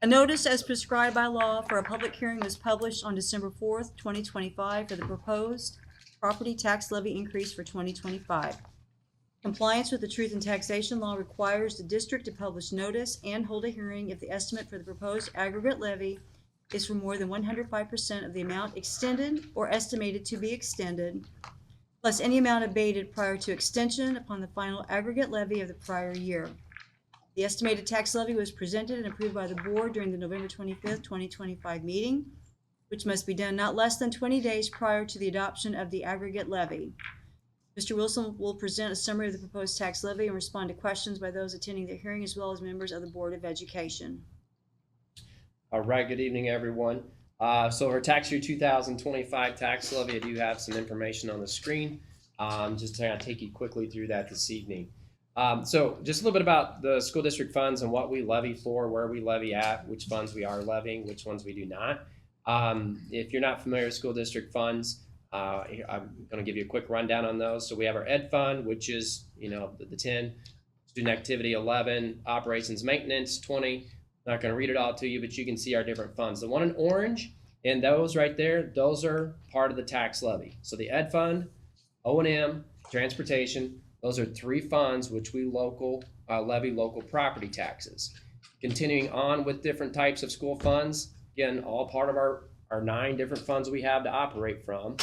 A notice as prescribed by law for a public hearing was published on December 4th, 2025 for the proposed property tax levy increase for 2025. Compliance with the truth in taxation law requires the district to publish notice and hold a hearing if the estimate for the proposed aggregate levy is for more than 105% of the amount extended or estimated to be extended, plus any amount abated prior to extension upon the final aggregate levy of the prior year. The estimated tax levy was presented and approved by the board during the November 25th, 2025 meeting, which must be done not less than 20 days prior to the adoption of the aggregate levy. Mr. Wilson will present a summary of the proposed tax levy and respond to questions by those attending the hearing as well as members of the Board of Education. All right, good evening, everyone. So our tax year 2025 tax levy, I do have some information on the screen. Just to kind of take you quickly through that this evening. So just a little bit about the school district funds and what we levy for, where we levy at, which funds we are levying, which ones we do not. If you're not familiar with school district funds, I'm going to give you a quick rundown on those. So we have our Ed Fund, which is, the 10, student activity 11, operations maintenance 20. I'm not going to read it all to you, but you can see our different funds. The one in orange and those right there, those are part of the tax levy. So the Ed Fund, O&M, transportation, those are three funds which we levy local property taxes. Continuing on with different types of school funds, again, all part of our 9 different funds we have to operate from.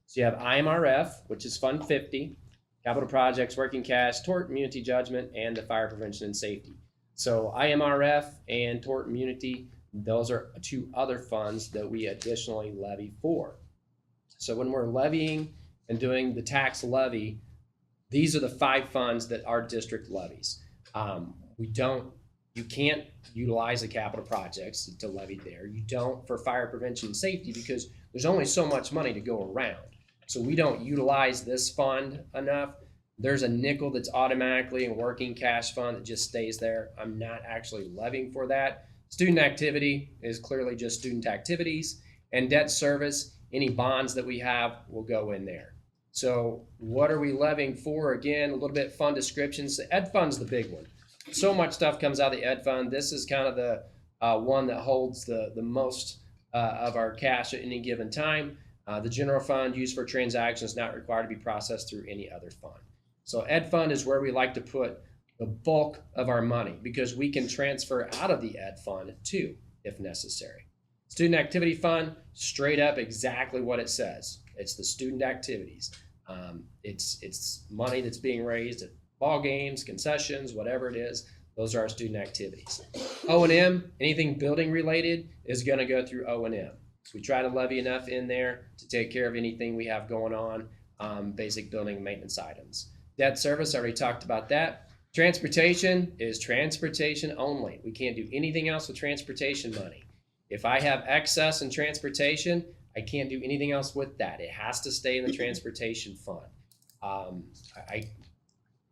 So you have IMRF, which is Fund 50, capital projects, working cash, tort immunity judgment, and the fire prevention and safety. So IMRF and tort immunity, those are 2 other funds that we additionally levy for. So when we're levying and doing the tax levy, these are the 5 funds that our district levies. You can't utilize the capital projects to levy there. You don't for fire prevention and safety because there's only so much money to go around. So we don't utilize this fund enough. There's a nickel that's automatically in working cash fund that just stays there. I'm not actually levying for that. Student activity is clearly just student activities, and debt service, any bonds that we have will go in there. So what are we levying for? Again, a little bit fund descriptions. The Ed Fund's the big one. So much stuff comes out of the Ed Fund. This is kind of the one that holds the most of our cash at any given time. The general fund used for transactions not required to be processed through any other fund. So Ed Fund is where we like to put the bulk of our money because we can transfer out of the Ed Fund too, if necessary. Student Activity Fund, straight up exactly what it says. It's the student activities. It's money that's being raised at ball games, concessions, whatever it is. Those are our student activities. O&M, anything building related is going to go through O&M. So we try to levy enough in there to take care of anything we have going on, basic building maintenance items. Debt service, I already talked about that. Transportation is transportation only. We can't do anything else with transportation money. If I have excess in transportation, I can't do anything else with that. It has to stay in the transportation fund.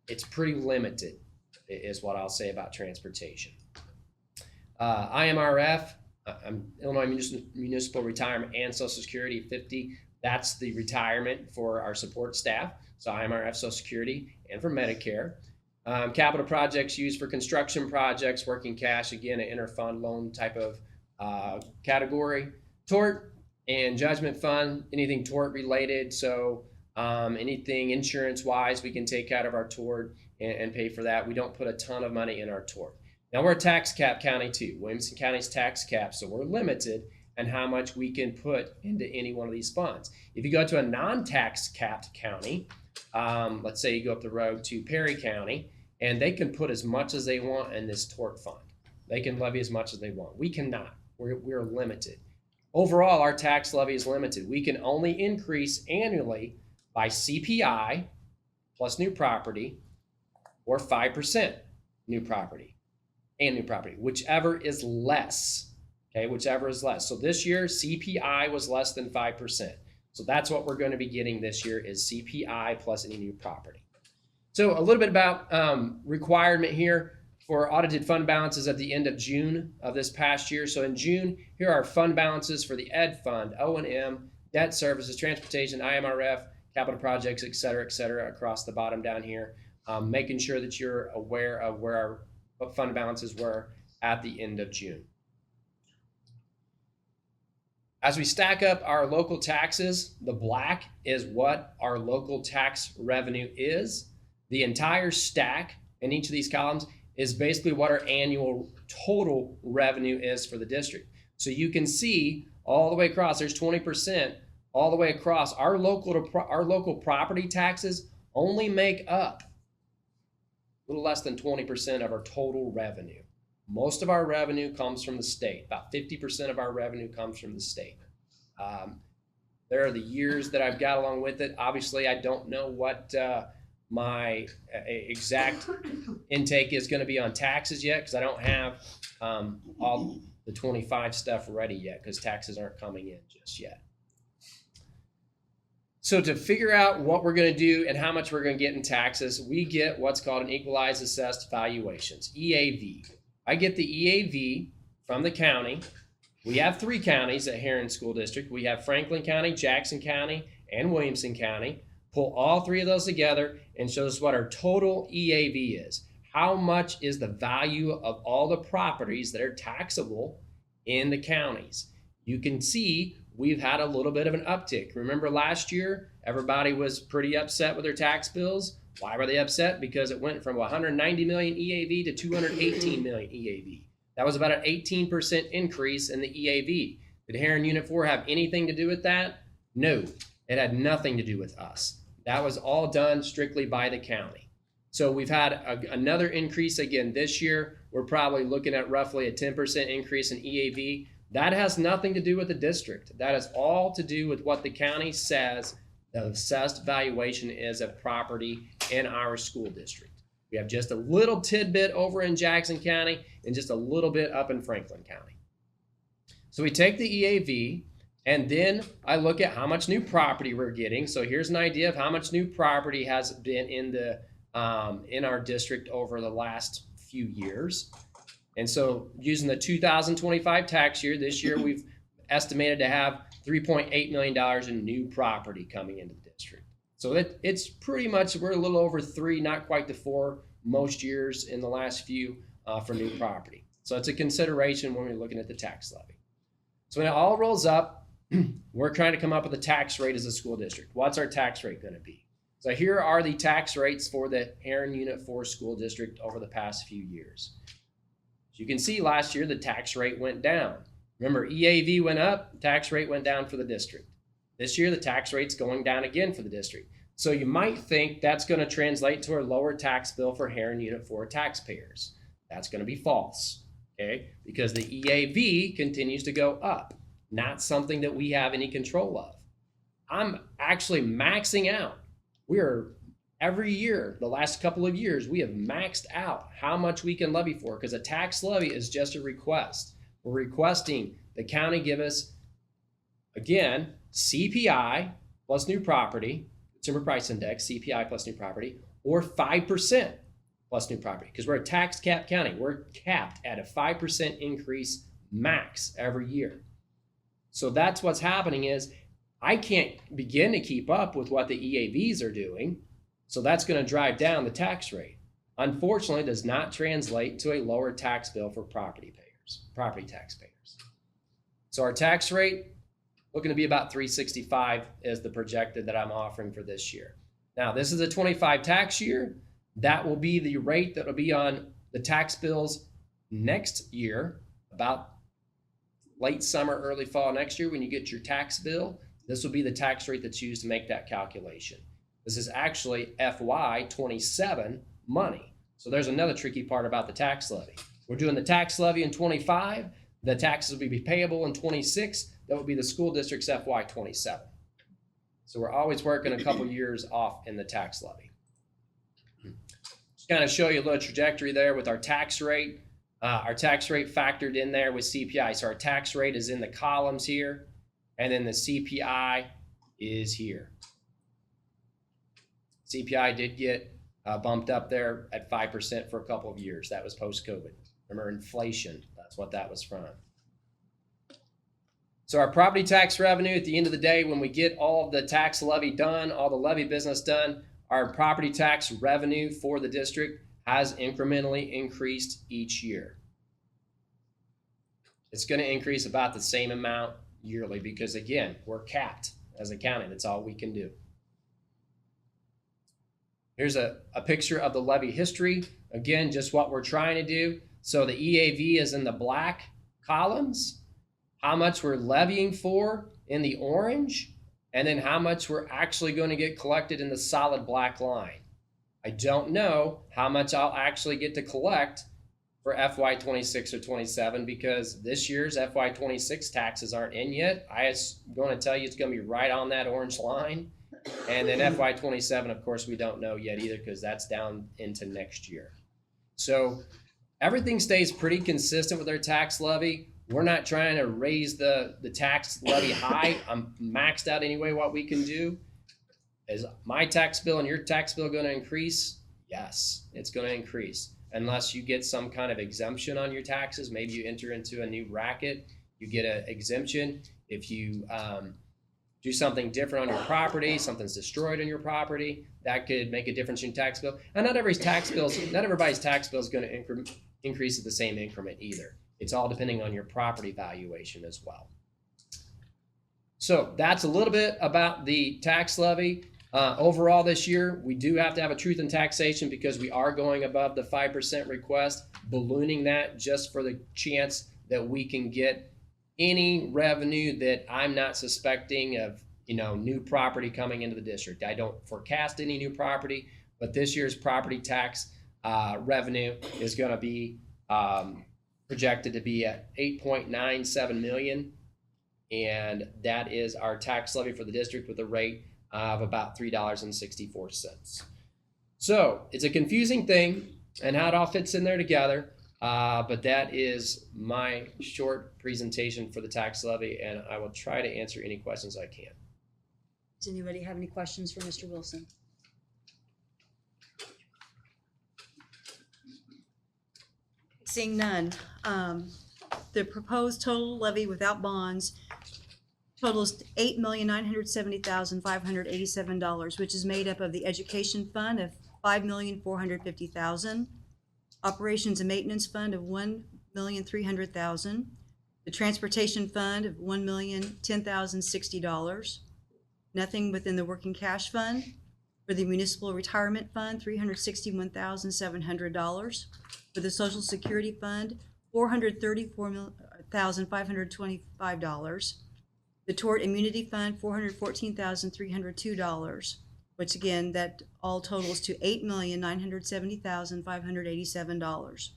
It's pretty limited, is what I'll say about transportation. IMRF, Illinois Municipal Retirement and Social Security 50. That's the retirement for our support staff. So IMRF, Social Security, and for Medicare. Capital projects used for construction projects, working cash, again, an interfund loan type of category. Tort and judgment fund, anything tort related. So anything insurance wise, we can take out of our tort and pay for that. We don't put a ton of money in our tort. Now we're a tax cap county too. Williamson County's tax cap, so we're limited in how much we can put into any one of these funds. If you go to a non-tax capped county, let's say you go up the road to Perry County, and they can put as much as they want in this tort fund. They can levy as much as they want. We cannot. We're limited. Overall, our tax levy is limited. We can only increase annually by CPI plus new property or 5% new property and new property, whichever is less. Okay, whichever is less. So this year, CPI was less than 5%. So that's what we're going to be getting this year is CPI plus any new property. So a little bit about requirement here for audited fund balances at the end of June of this past year. So in June, here are fund balances for the Ed Fund, O&M, debt services, transportation, IMRF, capital projects, et cetera, across the bottom down here. Making sure that you're aware of where our fund balances were at the end of June. As we stack up our local taxes, the black is what our local tax revenue is. The entire stack in each of these columns is basically what our annual total revenue is for the district. So you can see all the way across, there's 20% all the way across. Our local property taxes only make up a little less than 20% of our total revenue. Most of our revenue comes from the state. About 50% of our revenue comes from the state. There are the years that I've got along with it. Obviously, I don't know what my exact intake is going to be on taxes yet, because I don't have all the 25 stuff ready yet, because taxes aren't coming in just yet. So to figure out what we're going to do and how much we're going to get in taxes, we get what's called an equalized assessed valuations, EAV. I get the EAV from the county. We have 3 counties at Herrin School District. We have Franklin County, Jackson County, and Williamson County. Pull all 3 of those together and show us what our total EAV is. How much is the value of all the properties that are taxable in the counties? You can see we've had a little bit of an uptick. Remember last year, everybody was pretty upset with their tax bills. Why were they upset? Because it went from 190 million EAV to 218 million EAV. That was about an 18% increase in the EAV. Did Herrin Unit 4 have anything to do with that? No, it had nothing to do with us. That was all done strictly by the county. So we've had another increase again this year. We're probably looking at roughly a 10% increase in EAV. That has nothing to do with the district. That is all to do with what the county says the assessed valuation is of property in our school district. We have just a little tidbit over in Jackson County and just a little bit up in Franklin County. So we take the EAV, and then I look at how much new property we're getting. So here's an idea of how much new property has been in our district over the last few years. And so using the 2025 tax year, this year we've estimated to have $3.8 million in new property coming into the district. So it's pretty much, we're a little over 3, not quite to 4 most years in the last few for new property. So it's a consideration when we're looking at the tax levy. So when it all rolls up, we're trying to come up with a tax rate as a school district. What's our tax rate going to be? So here are the tax rates for the Herrin Unit 4 school district over the past few years. As you can see, last year the tax rate went down. Remember, EAV went up, tax rate went down for the district. This year the tax rate's going down again for the district. So you might think that's going to translate to a lower tax bill for Herrin Unit 4 taxpayers. That's going to be false, okay? Because the EAV continues to go up, not something that we have any control of. I'm actually maxing out. Every year, the last couple of years, we have maxed out how much we can levy for, because a tax levy is just a request. We're requesting the county give us, again, CPI plus new property, Consumer Price Index, CPI plus new property, or 5% plus new property, because we're a tax cap county. We're capped at a 5% increase max every year. So that's what's happening is I can't begin to keep up with what the EAVs are doing. So that's going to drive down the tax rate. Unfortunately, it does not translate to a lower tax bill for property taxpayers. So our tax rate looking to be about 365 is the projected that I'm offering for this year. Now, this is a 25 tax year. That will be the rate that will be on the tax bills next year, about late summer, early fall next year when you get your tax bill. This will be the tax rate that's used to make that calculation. This is actually FY27 money. So there's another tricky part about the tax levy. We're doing the tax levy in 25. The taxes will be payable in 26. That would be the school district's FY27. So we're always working a couple years off in the tax levy. Just kind of show you a little trajectory there with our tax rate. Our tax rate factored in there with CPI. So our tax rate is in the columns here, and then the CPI is here. CPI did get bumped up there at 5% for a couple of years. That was post-COVID. Remember, inflation, that's what that was from. So our property tax revenue, at the end of the day, when we get all of the tax levy done, all the levy business done, our property tax revenue for the district has incrementally increased each year. It's going to increase about the same amount yearly because, again, we're capped as a county. That's all we can do. Here's a picture of the levy history. Again, just what we're trying to do. So the EAV is in the black columns, how much we're levying for in the orange, and then how much we're actually going to get collected in the solid black line. I don't know how much I'll actually get to collect for FY26 or 27 because this year's FY26 taxes aren't in yet. I'm going to tell you it's going to be right on that orange line. And then FY27, of course, we don't know yet either because that's down into next year. So everything stays pretty consistent with our tax levy. We're not trying to raise the tax levy high. I'm maxed out anyway what we can do. Is my tax bill and your tax bill going to increase? Yes, it's going to increase. Unless you get some kind of exemption on your taxes. Maybe you enter into a new bracket, you get an exemption. If you do something different on your property, something's destroyed on your property, that could make a difference in your tax bill. And not everybody's tax bill is going to increase at the same increment either. It's all depending on your property valuation as well. So that's a little bit about the tax levy. Overall this year, we do have to have a truth in taxation because we are going above the 5% request, ballooning that just for the chance that we can get any revenue that I'm not suspecting of, new property coming into the district. I don't forecast any new property, but this year's property tax revenue is going to be projected to be at $8.97 million. And that is our tax levy for the district with a rate of about $3.64. So it's a confusing thing and how it all fits in there together. But that is my short presentation for the tax levy, and I will try to answer any questions I can. Does anybody have any questions for Mr. Wilson? Seeing none, the proposed total levy without bonds totals $8,970,587, which is made up of the education fund of $5,450,000, operations and maintenance fund of $1,300,000, the transportation fund of $1,010,060, nothing within the working cash fund. For the municipal retirement fund, $361,700. For the social security fund, $434,525. The tort immunity fund, $414,302, which again, that all totals to $8,970,587.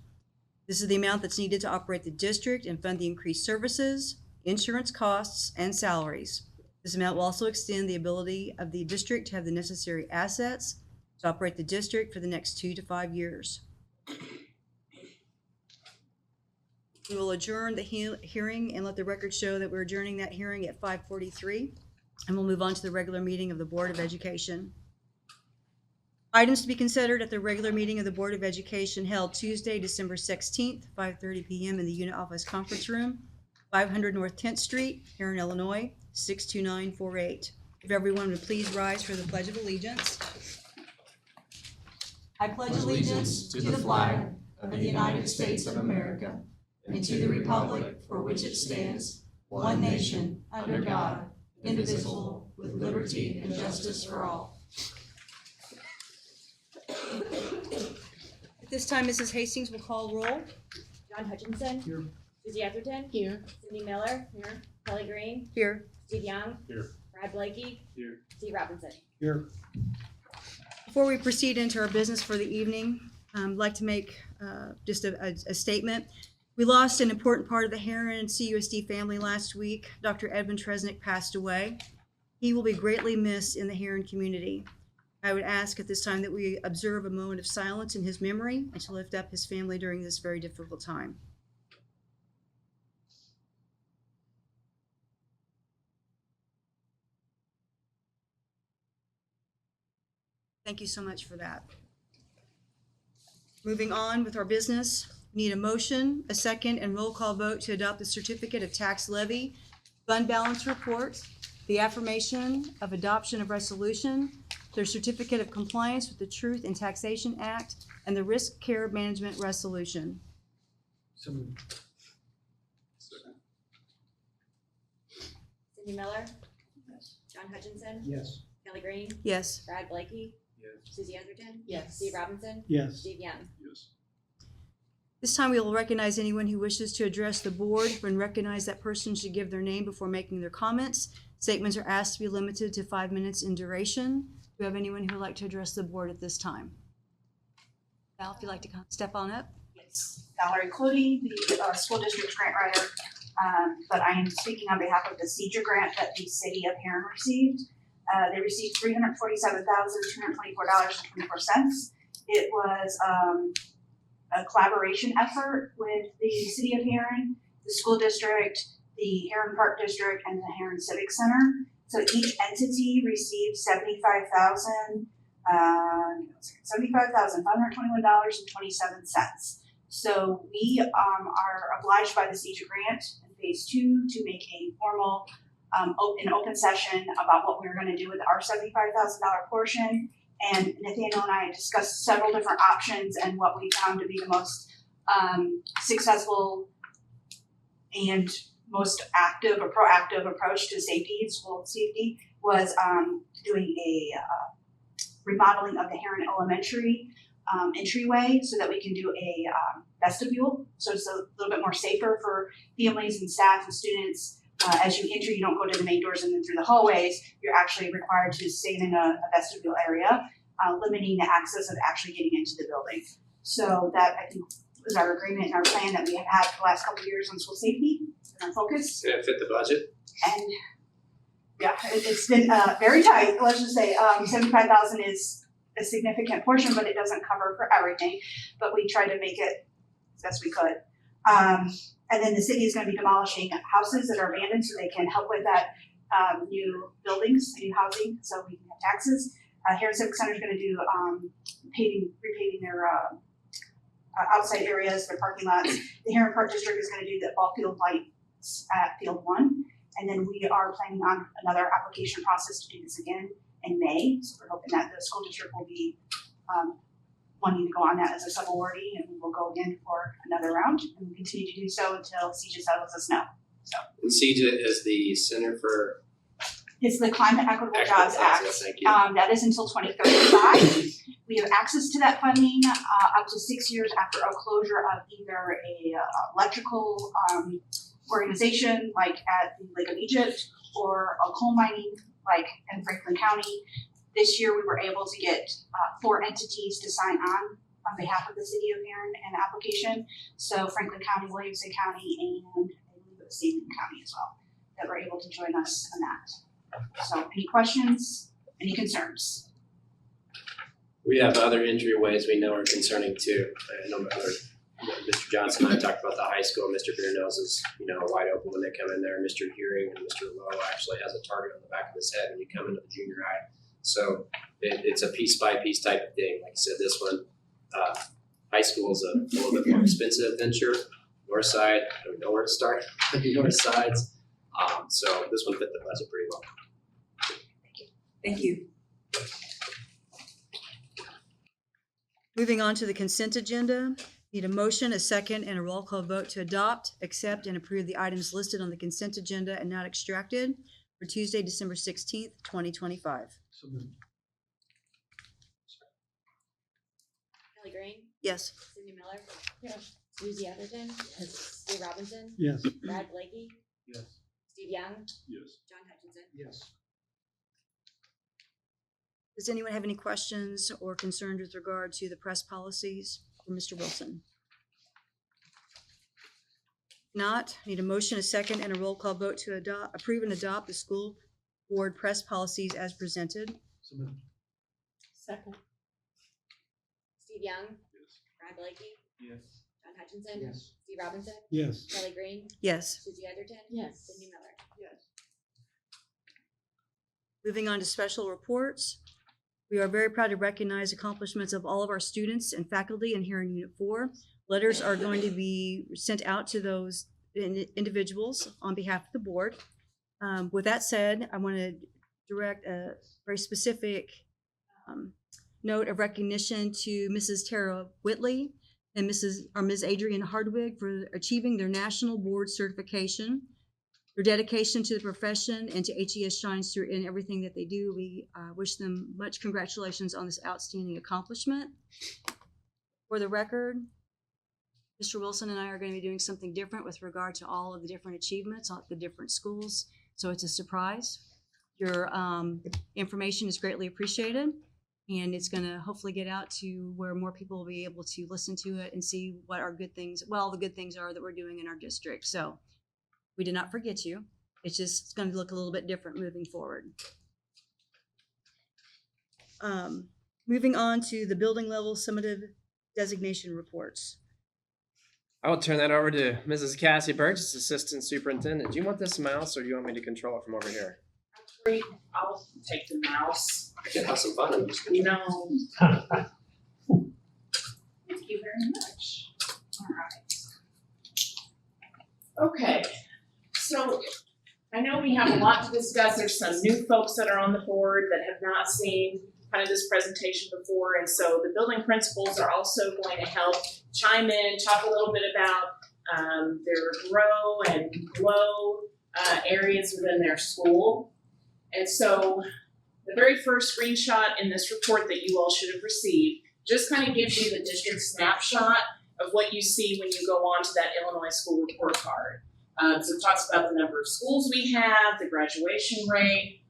This is the amount that's needed to operate the district and fund the increased services, insurance costs, and salaries. This amount will also extend the ability of the district to have the necessary assets to operate the district for the next 2 to 5 years. We will adjourn the hearing and let the record show that we're adjourning that hearing at 5:43, and we'll move on to the regular meeting of the Board of Education. Items to be considered at the regular meeting of the Board of Education held Tuesday, December 16th, 5:30 p.m. in the Unit Office Conference Room, 500 North 10th Street, Herrin, Illinois, 62948. If everyone would please rise for the Pledge of Allegiance. I pledge allegiance to the flag of the United States of America and to the republic for which it stands, one nation, under God, indivisible, with liberty and justice for all. At this time, Mrs. Hastings will call roll. John Hutchinson. Here. Susie Etherton. Here. Cindy Miller. Here. Kelly Green. Here. Steve Young. Here. Brad Blakey. Here. Steve Robinson. Here. Before we proceed into our business for the evening, I'd like to make just a statement. We lost an important part of the Herrin CUSD family last week. Dr. Edmund Tresnick passed away. He will be greatly missed in the Herrin community. I would ask at this time that we observe a moment of silence in his memory and to lift up his family during this very difficult time. Thank you so much for that. Moving on with our business, we need a motion, a second, and roll call vote to adopt the certificate of tax levy, fund balance report, the affirmation of adoption of resolution, the certificate of compliance with the Truth in Taxation Act, and the risk care management resolution. So moved. Cindy Miller, Yes. John Hutchinson, Yes. Kelly Green, Yes. Brad Blakey, Yes. Susie Atherton, Yes. Steve Robinson, Yes. Steve Young. Yes. This time we will recognize anyone who wishes to address the board. When recognized, that person should give their name before making their comments. Statements are asked to be limited to 5 minutes in duration. Do we have anyone who would like to address the board at this time? Val, if you'd like to step on up. Yes, Valerie Clooney, the school district grant writer, but I am speaking on behalf of the CEJA grant that the city of Herrin received. They received $347,224.24. It was a collaboration effort with the city of Herrin, the school district, the Herrin Park District, and the Herrin Civic Center. So each entity received $75,521.27. So we are obliged by the CEJA grant in phase 2 to make a formal an open session about what we're going to do with our $75,000 portion. And Nathaniel and I had discussed several different options, and what we found to be the most successful and most active or proactive approach to safety, school safety, was doing a remodeling of the Herrin Elementary entryway so that we can do a vestibule. So it's a little bit more safer for families and staff and students. As you enter, you don't go to the main doors and then through the hallways. You're actually required to stay in a vestibule area, limiting the access of actually getting into the building. So that, I think, was our agreement and our plan that we have had for the last couple of years on school safety and our focus. Did it fit the budget? And yeah, it's been very tight. Let's just say $75,000 is a significant portion, but it doesn't cover for everything. But we tried to make it as best we could. And then the city is going to be demolishing houses that are abandoned so they can help with that new buildings, new housing, so we can have taxes. Herrin Civic Center is going to do repaving their outside areas, their parking lots. The Herrin Park District is going to do the ball field lights at Field 1. And then we are planning on another application process to do this again in May. So we're hoping that the school district will be wanting to go on that as a sub-awardee, and we will go again for another round, and we'll continue to do so until CEJA settles us no. And CEJA is the Center for It's the Climate Equitable Jobs Act. Thank you. That is until 2035. We have access to that funding up to 6 years after a closure of either a electrical organization like at the Lake of Egypt or a coal mining like in Franklin County. This year we were able to get 4 entities to sign on behalf of the city of Herrin an application. So Franklin County, Williamson County, and I believe it was Stephen County as well that were able to join us on that. So any questions, any concerns? We have other entryways we know are concerning too. I know Mr. Johnson and I talked about the high school. Mr. Beer knows is, wide open when they come in there. Mr. Hearing and Mr. Lowe actually has a target on the back of his head when you come into the junior high. So it's a piece by piece type of thing. Like I said, this one, high school is a little bit more expensive venture. North side, I don't know where to start. North sides. So this one fit the budget pretty well. Thank you. Moving on to the consent agenda. Need a motion, a second, and a roll call vote to adopt, accept, and approve the items listed on the consent agenda and not extracted for Tuesday, December 16th, 2025. So moved. Kelly Green, Yes. Cindy Miller, Yes. Susie Atherton, Yes. Steve Robinson, Yes. Brad Blakey, Yes. Steve Young, Yes. John Hutchinson. Yes. Does anyone have any questions or concerns with regard to the press policies for Mr. Wilson? Not, need a motion, a second, and a roll call vote to approve and adopt the school board press policies as presented. So moved. Second. Steve Young, Yes. Brad Blakey, Yes. John Hutchinson, Yes. Steve Robinson, Yes. Kelly Green, Yes. Susie Atherton, Yes. Cindy Miller. Yes. Moving on to special reports. We are very proud to recognize accomplishments of all of our students and faculty in here in Unit 4. Letters are going to be sent out to those individuals on behalf of the board. With that said, I want to direct a very specific note of recognition to Mrs. Tara Whitley and Ms. Adrienne Hardwig for achieving their national board certification. Their dedication to the profession and to HES shines through in everything that they do. We wish them much congratulations on this outstanding accomplishment. For the record, Mr. Wilson and I are going to be doing something different with regard to all of the different achievements at the different schools, so it's a surprise. Your information is greatly appreciated, and it's going to hopefully get out to where more people will be able to listen to it and see what our good things, well, the good things are that we're doing in our district. So we did not forget you. It's just it's going to look a little bit different moving forward. Moving on to the building level summative designation reports. I will turn that over to Mrs. Cassie Burgess, Assistant Superintendent. Do you want this mouse or do you want me to control it from over here? I'll take the mouse. I can have some fun in this. No. Thank you very much. All right. Okay, so I know we have a lot to discuss. There's some new folks that are on the board that have not seen kind of this presentation before, and so the building principals are also going to help chime in, talk a little bit about their grow and glow areas within their school. And so the very first screenshot in this report that you all should have received just kind of gives you the district snapshot of what you see when you go on to that Illinois school report card. So it talks about the number of schools we have, the graduation rate,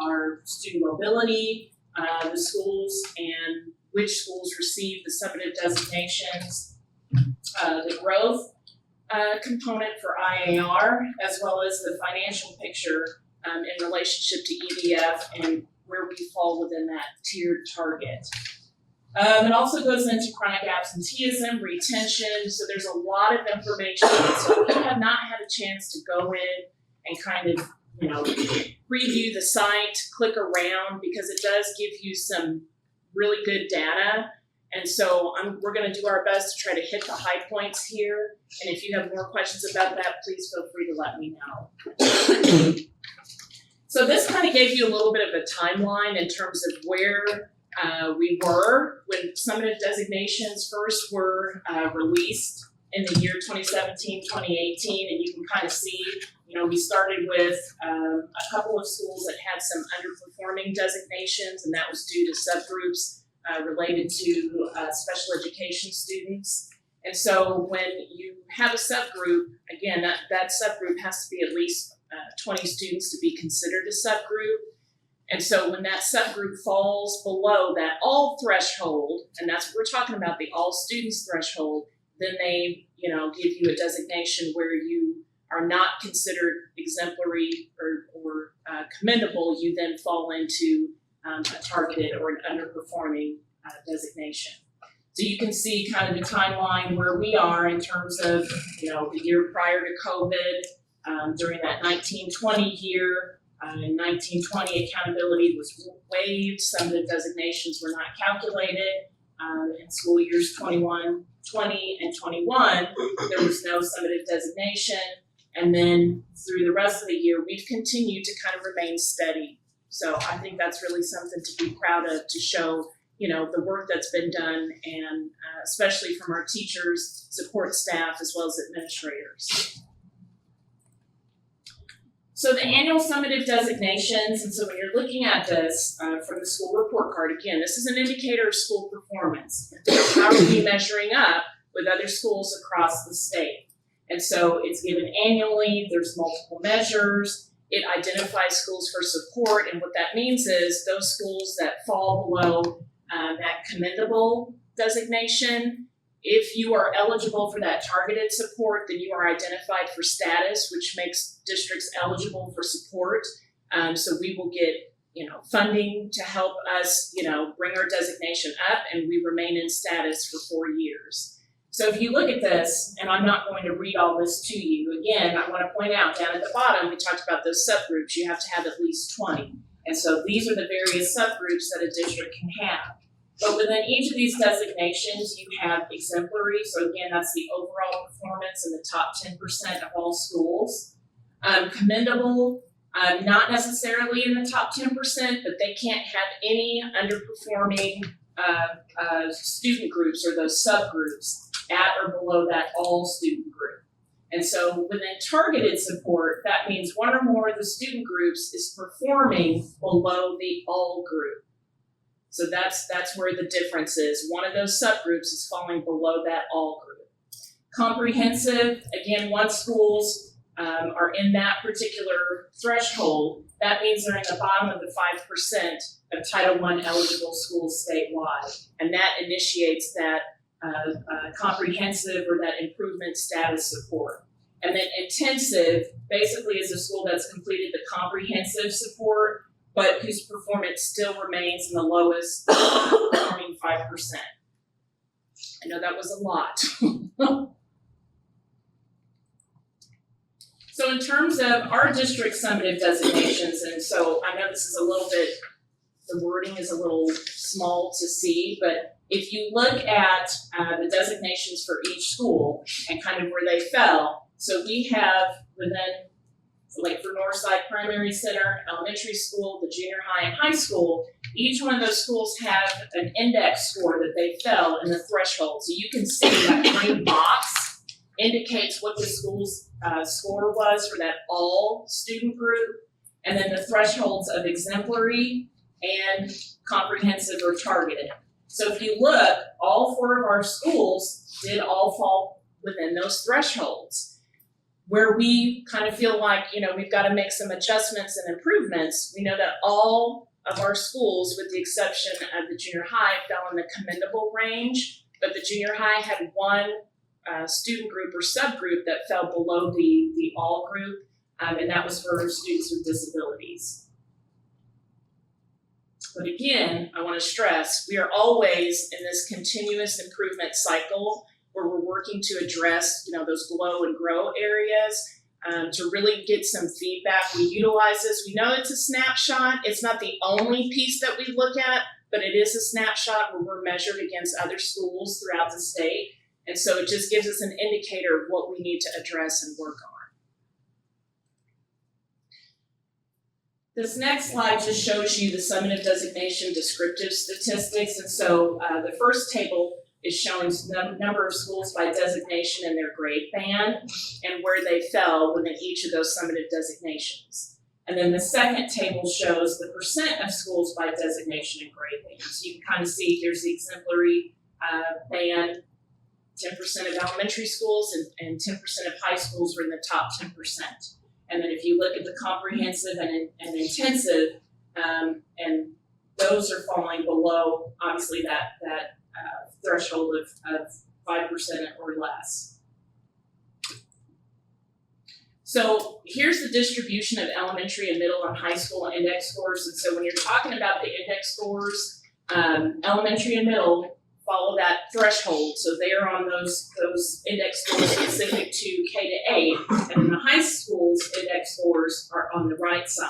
our student mobility, the schools and which schools receive the summative designations, the growth component for IAR, as well as the financial picture in relationship to EDF and where we fall within that tiered target. It also goes into chronic absenteeism, retention, so there's a lot of information. So if you have not had a chance to go in and kind of, preview the site, click around, because it does give you some really good data. And so we're going to do our best to try to hit the high points here. And if you have more questions about that, please feel free to let me know. So this kind of gave you a little bit of a timeline in terms of where we were when summative designations first were released in the year 2017, 2018, and you can kind of see, we started with a couple of schools that had some underperforming designations, and that was due to subgroups related to special education students. And so when you have a subgroup, again, that subgroup has to be at least 20 students to be considered a subgroup. And so when that subgroup falls below that all threshold, and that's what we're talking about, the all students threshold, then they, give you a designation where you are not considered exemplary or commendable. You then fall into a targeted or an underperforming designation. So you can see kind of the timeline where we are in terms of, the year prior to COVID, during that 1920 year. In 1920, accountability was waived. Some of the designations were not calculated. In school years 20 and 21, there was no summative designation. And then through the rest of the year, we've continued to kind of remain steady. So I think that's really something to be proud of, to show, the work that's been done, and especially from our teachers, support staff, as well as administrators. So the annual summative designations, and so when you're looking at this from the school report card, again, this is an indicator of school performance. How are we measuring up with other schools across the state? And so it's given annually, there's multiple measures, it identifies schools for support, and what that means is those schools that fall below that commendable designation, if you are eligible for that targeted support, then you are identified for status, which makes districts eligible for support. So we will get, funding to help us, bring our designation up, and we remain in status for 4 years. So if you look at this, and I'm not going to read all this to you, again, I want to point out down at the bottom, we talked about those subgroups. You have to have at least 20. And so these are the various subgroups that a district can have. But within each of these designations, you have exemplary. So again, that's the overall performance in the top 10% of all schools. Commendable, not necessarily in the top 10%, but they can't have any underperforming student groups or those subgroups at or below that all student group. And so within targeted support, that means one or more of the student groups is performing below the all group. So that's where the difference is. One of those subgroups is falling below that all group. Comprehensive, again, once schools are in that particular threshold, that means they're in the bottom of the 5% of Title I eligible schools statewide. And that initiates that comprehensive or that improvement status support. And then intensive basically is a school that's completed the comprehensive support, but whose performance still remains in the lowest performing 5%. I know that was a lot. So in terms of our district summative designations, and so I know this is a little bit, the wording is a little small to see, but if you look at the designations for each school and kind of where they fell, so we have within, like for Northside Primary Center, elementary school, the junior high and high school, each one of those schools have an index score that they fell in the threshold. So you can see that green box indicates what the school's score was for that all student group, and then the thresholds of exemplary and comprehensive or targeted. So if you look, all 4 of our schools did all fall within those thresholds. Where we kind of feel like, we've got to make some adjustments and improvements, we know that all of our schools, with the exception of the junior high, fell in the commendable range, but the junior high had one student group or subgroup that fell below the all group, and that was for students with disabilities. But again, I want to stress, we are always in this continuous improvement cycle where we're working to address, those glow and grow areas, to really get some feedback. We utilize this. We know it's a snapshot. It's not the only piece that we look at, but it is a snapshot where we're measured against other schools throughout the state. And so it just gives us an indicator of what we need to address and work on. This next slide just shows you the summative designation descriptive statistics. And so the first table is showing the number of schools by designation and their grade band and where they fell within each of those summative designations. And then the second table shows the percent of schools by designation and grade band. So you can kind of see here's the exemplary band, 10% of elementary schools and 10% of high schools were in the top 10%. And then if you look at the comprehensive and intensive, and those are falling below, obviously, that threshold of 5% or less. So here's the distribution of elementary and middle and high school index scores. And so when you're talking about the index scores, elementary and middle follow that threshold. So they are on those index scores specific to K to 8, and then the high school's index scores are on the right side.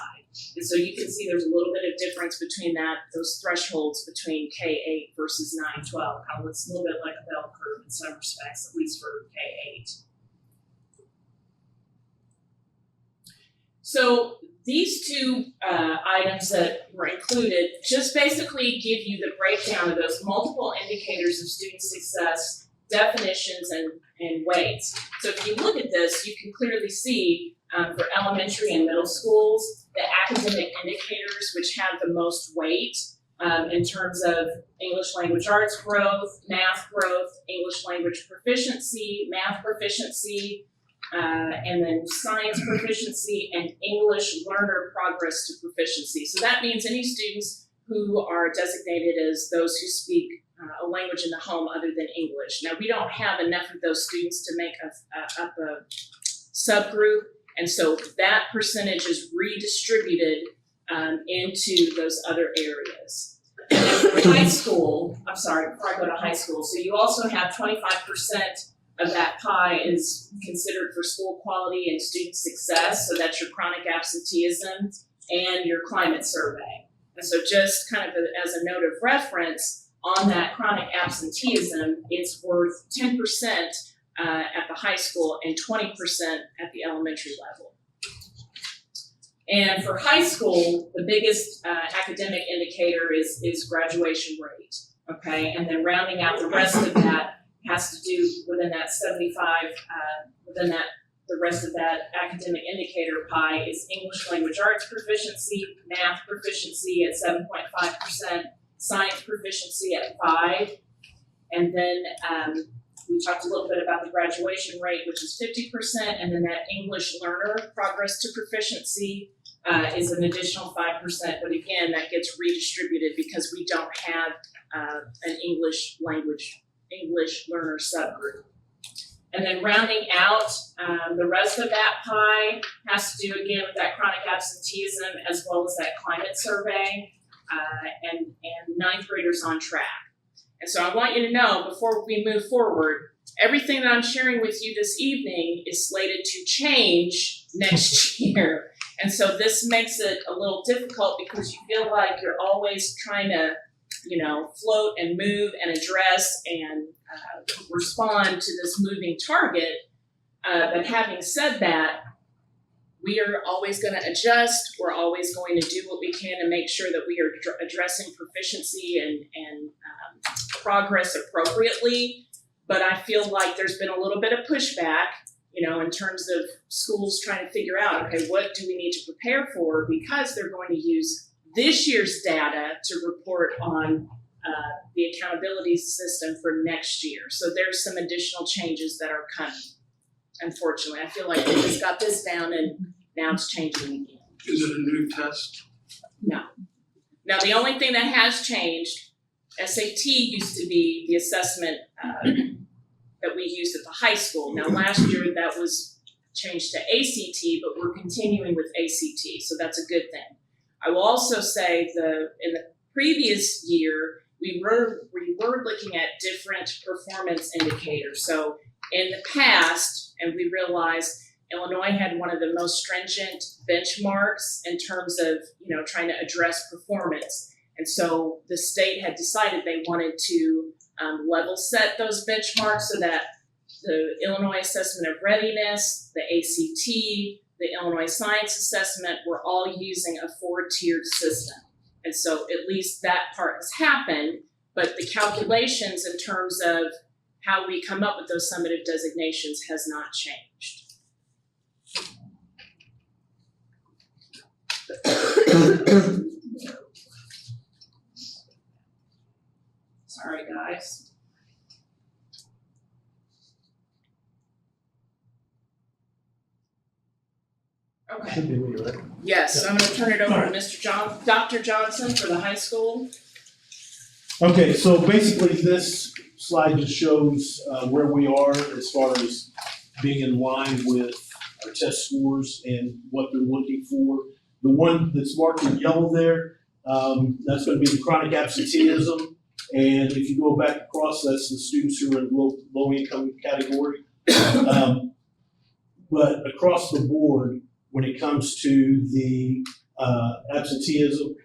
And so you can see there's a little bit of difference between those thresholds between K-8 versus 9-12. How it's a little bit like a bell curve in some respects, at least for K-8. So these two items that were included just basically give you the breakdown of those multiple indicators of student success, definitions, and weights. So if you look at this, you can clearly see for elementary and middle schools, the academic indicators which have the most weight in terms of English language arts growth, math growth, English language proficiency, math proficiency, and then science proficiency and English learner progress to proficiency. So that means any students who are designated as those who speak a language in the home other than English. Now, we don't have enough of those students to make up a subgroup, and so that percentage is redistributed into those other areas. For high school, before I go to high school, so you also have 25% of that pie is considered for school quality and student success. So that's your chronic absenteeism and your climate survey. And so just kind of as a note of reference on that chronic absenteeism, it's worth 10% at the high school and 20% at the elementary level. And for high school, the biggest academic indicator is graduation rate, okay? And then rounding out the rest of that has to do within that 75, within that the rest of that academic indicator pie is English language arts proficiency, math proficiency at 7.5%, science proficiency at 5%, and then we talked a little bit about the graduation rate, which is 50%, and then that English learner progress to proficiency is an additional 5%, but again, that gets redistributed because we don't have an English learner subgroup. And then rounding out, the rest of that pie has to do again with that chronic absenteeism as well as that climate survey, and ninth graders on track. And so I want you to know before we move forward, everything that I'm sharing with you this evening is slated to change next year. And so this makes it a little difficult because you feel like you're always trying to, float and move and address and respond to this moving target. But having said that, we are always going to adjust. We're always going to do what we can to make sure that we are addressing proficiency and progress appropriately. But I feel like there's been a little bit of pushback, in terms of schools trying to figure out, okay, what do we need to prepare for? Because they're going to use this year's data to report on the accountability system for next year. So there's some additional changes that are coming. Unfortunately, I feel like we just got this down and now it's changing again. Is it a new test? No. Now, the only thing that has changed, SAT used to be the assessment that we used at the high school. Now, last year that was changed to ACT, but we're continuing with ACT, so that's a good thing. I will also say in the previous year, we were looking at different performance indicators. So in the past, and we realized Illinois had one of the most stringent benchmarks in terms of, trying to address performance. And so the state had decided they wanted to level set those benchmarks so that the Illinois Assessment of Readiness, the ACT, the Illinois Science Assessment were all using a 4-tiered system. And so at least that part has happened, but the calculations in terms of how we come up with those summative designations has not changed. Sorry, guys. Okay. Should be me, right? Yes, I'm going to turn it over to Dr. Johnson for the high school. Okay, so basically this slide just shows where we are as far as being in line with our test scores and what they're looking for. The one that's marked in yellow there, that's going to be the chronic absenteeism. And if you go back across, that's the students who are in low income category. But across the board, when it comes to the absenteeism,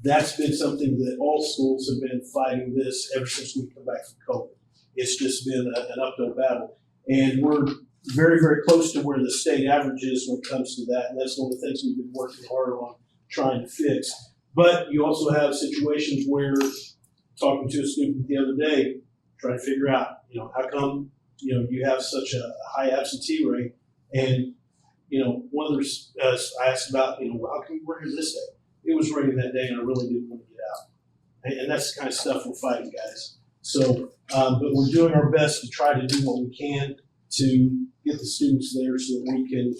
that's been something that all schools have been fighting this ever since we come back from COVID. It's just been an uphill battle. And we're very, very close to where the state average is when it comes to that. And that's one of the things we've been working hard on trying to fix. But you also have situations where, talking to a student the other day, trying to figure out, how come, you have such a high absentee rate. And, one of the, I asked about, how come you were here this day? It was raining that day and I really didn't want to get out. And that's the kind of stuff we're fighting, guys. So, but we're doing our best to try to do what we can to get the students there so that we can,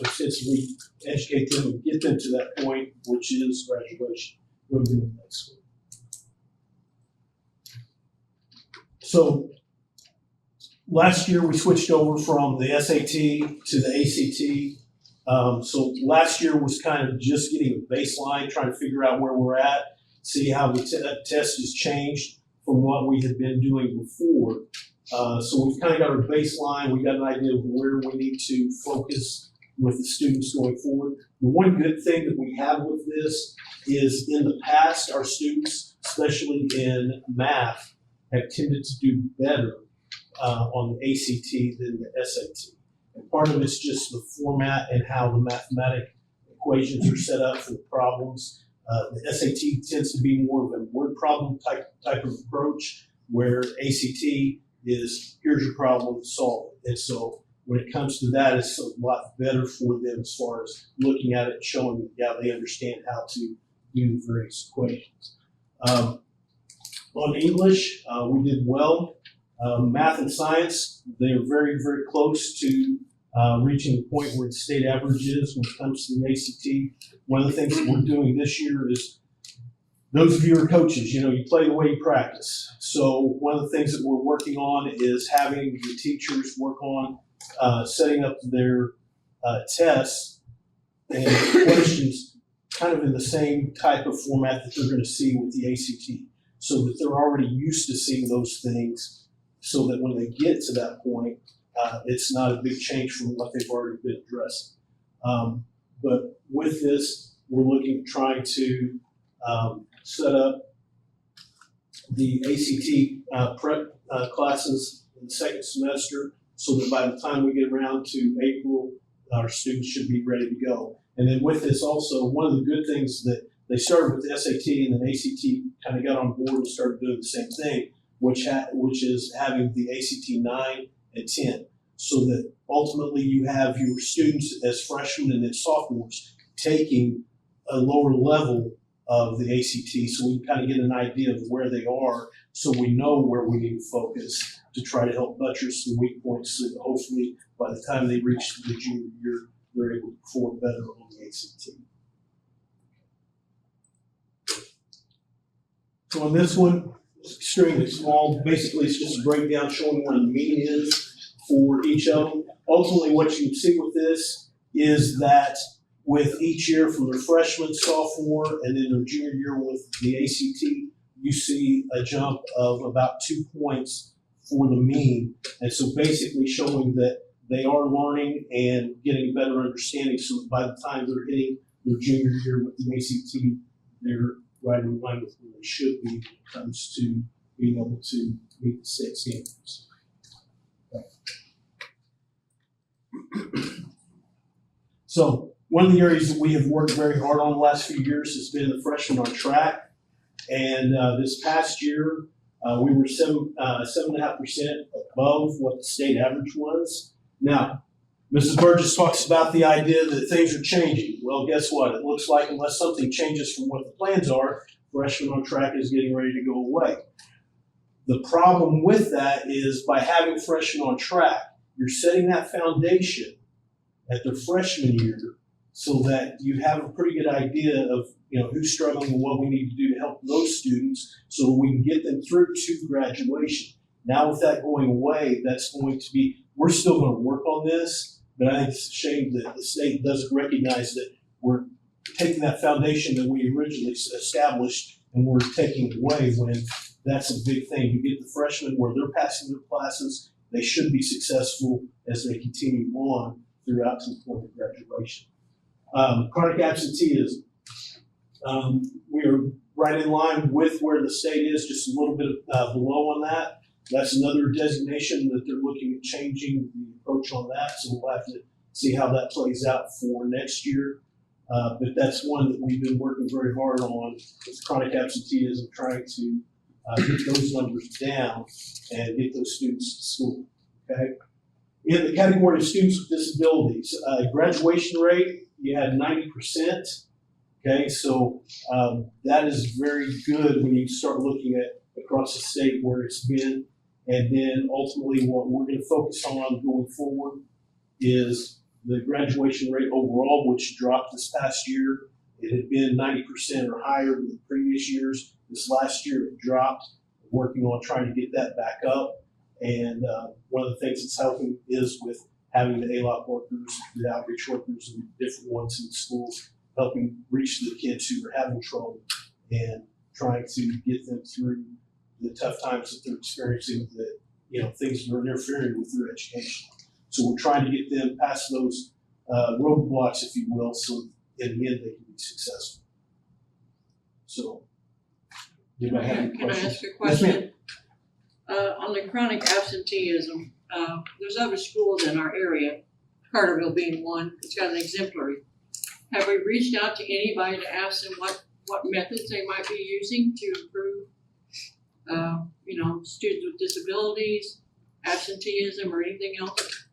essentially educate them and get them to that point, which is graduation. We're doing that school. So last year we switched over from the SAT to the ACT. So last year was kind of just getting a baseline, trying to figure out where we're at, see how the test has changed from what we had been doing before. So we've kind of got our baseline. We've got an idea of where we need to focus with the students going forward. The one good thing that we have with this is in the past, our students, especially in math, have tended to do better on the ACT than the SAT. And part of it's just the format and how the mathematic equations are set up for the problems. The SAT tends to be more of a word problem type of approach, where ACT is here's your problem, solve it. And so when it comes to that, it's a lot better for them as far as looking at it and showing that, yeah, they understand how to do the various equations. On English, we did well. Math and science, they are very, very close to reaching the point where the state average is when it comes to the ACT. One of the things that we're doing this year is, those of you who are coaches, you know, you play the way you practice. So one of the things that we're working on is having the teachers work on setting up their tests and questions kind of in the same type of format that they're going to see with the ACT, so that they're already used to seeing those things, so that when they get to that point, it's not a big change from what they've already been addressing. But with this, we're looking at trying to set up the ACT prep classes in the second semester, so that by the time we get around to April, our students should be ready to go. And then with this also, one of the good things that they started with the SAT and then ACT kind of got on board and started doing the same thing, which is having the ACT 9 and 10, so that ultimately you have your students as freshmen and then sophomores taking a lower level of the ACT, so we can kind of get an idea of where they are, so we know where we need to focus to try to help buttress the weak points, so that hopefully by the time they reach the junior year, they're able to perform better on the ACT. So on this one, it's extremely small. Basically, it's just a breakdown showing where the mean is for each of them. Ultimately, what you see with this is that with each year from their freshman, sophomore, and then their junior year with the ACT, you see a jump of about 2 points for the mean. And so basically showing that they are learning and getting a better understanding, so that by the time they're hitting their junior year with the ACT, they're right in line with where they should be when it comes to being able to meet the state standards. So one of the areas that we have worked very hard on the last few years has been the freshmen on track. And this past year, we were 7.5% above what the state average was. Now, Mrs. Burgess talks about the idea that things are changing. Well, guess what? It looks like unless something changes from what the plans are, freshmen on track is getting ready to go away. The problem with that is by having freshmen on track, you're setting that foundation at their freshman year so that you have a pretty good idea of, you know, who's struggling and what we need to do to help those students so that we can get them through to graduation. Now with that going away, that's going to be, we're still going to work on this, but I think it's a shame that the state doesn't recognize that we're taking that foundation that we originally established and we're taking it away, when that's a big thing. You get the freshmen where they're passing their classes, they should be successful as they continue on throughout to the point of graduation. Chronic absenteeism. We are right in line with where the state is, just a little bit below on that. That's another designation that they're looking at changing the approach on that, so we'll have to see how that plays out for next year. But that's one that we've been working very hard on, with chronic absenteeism, trying to get those numbers down and get those students to school, okay? In the category of students with disabilities, graduation rate, you had 90%, okay? So that is very good when you start looking at across the state where it's been. And then ultimately what we're going to focus on going forward is the graduation rate overall, which dropped this past year. It had been 90% or higher than the previous years. This last year it dropped. We're working on trying to get that back up. And one of the things that's helping is with having the ALOC workers, the outreach workers, and different ones in the schools, helping reach the kids who are having trouble and trying to get them through the tough times that they're experiencing, that, you know, things that are interfering with their education. So we're trying to get them past those roadblocks, if you will, so in the end they can be successful. So, anybody have any Can I questions? ask a Yes, question? ma'am. On the chronic absenteeism, there's other schools in our area, Carterville being one, it's got an exemplary. Have we reached out to anybody to ask them what methods they might be using to improve, students with disabilities, absenteeism, or anything else?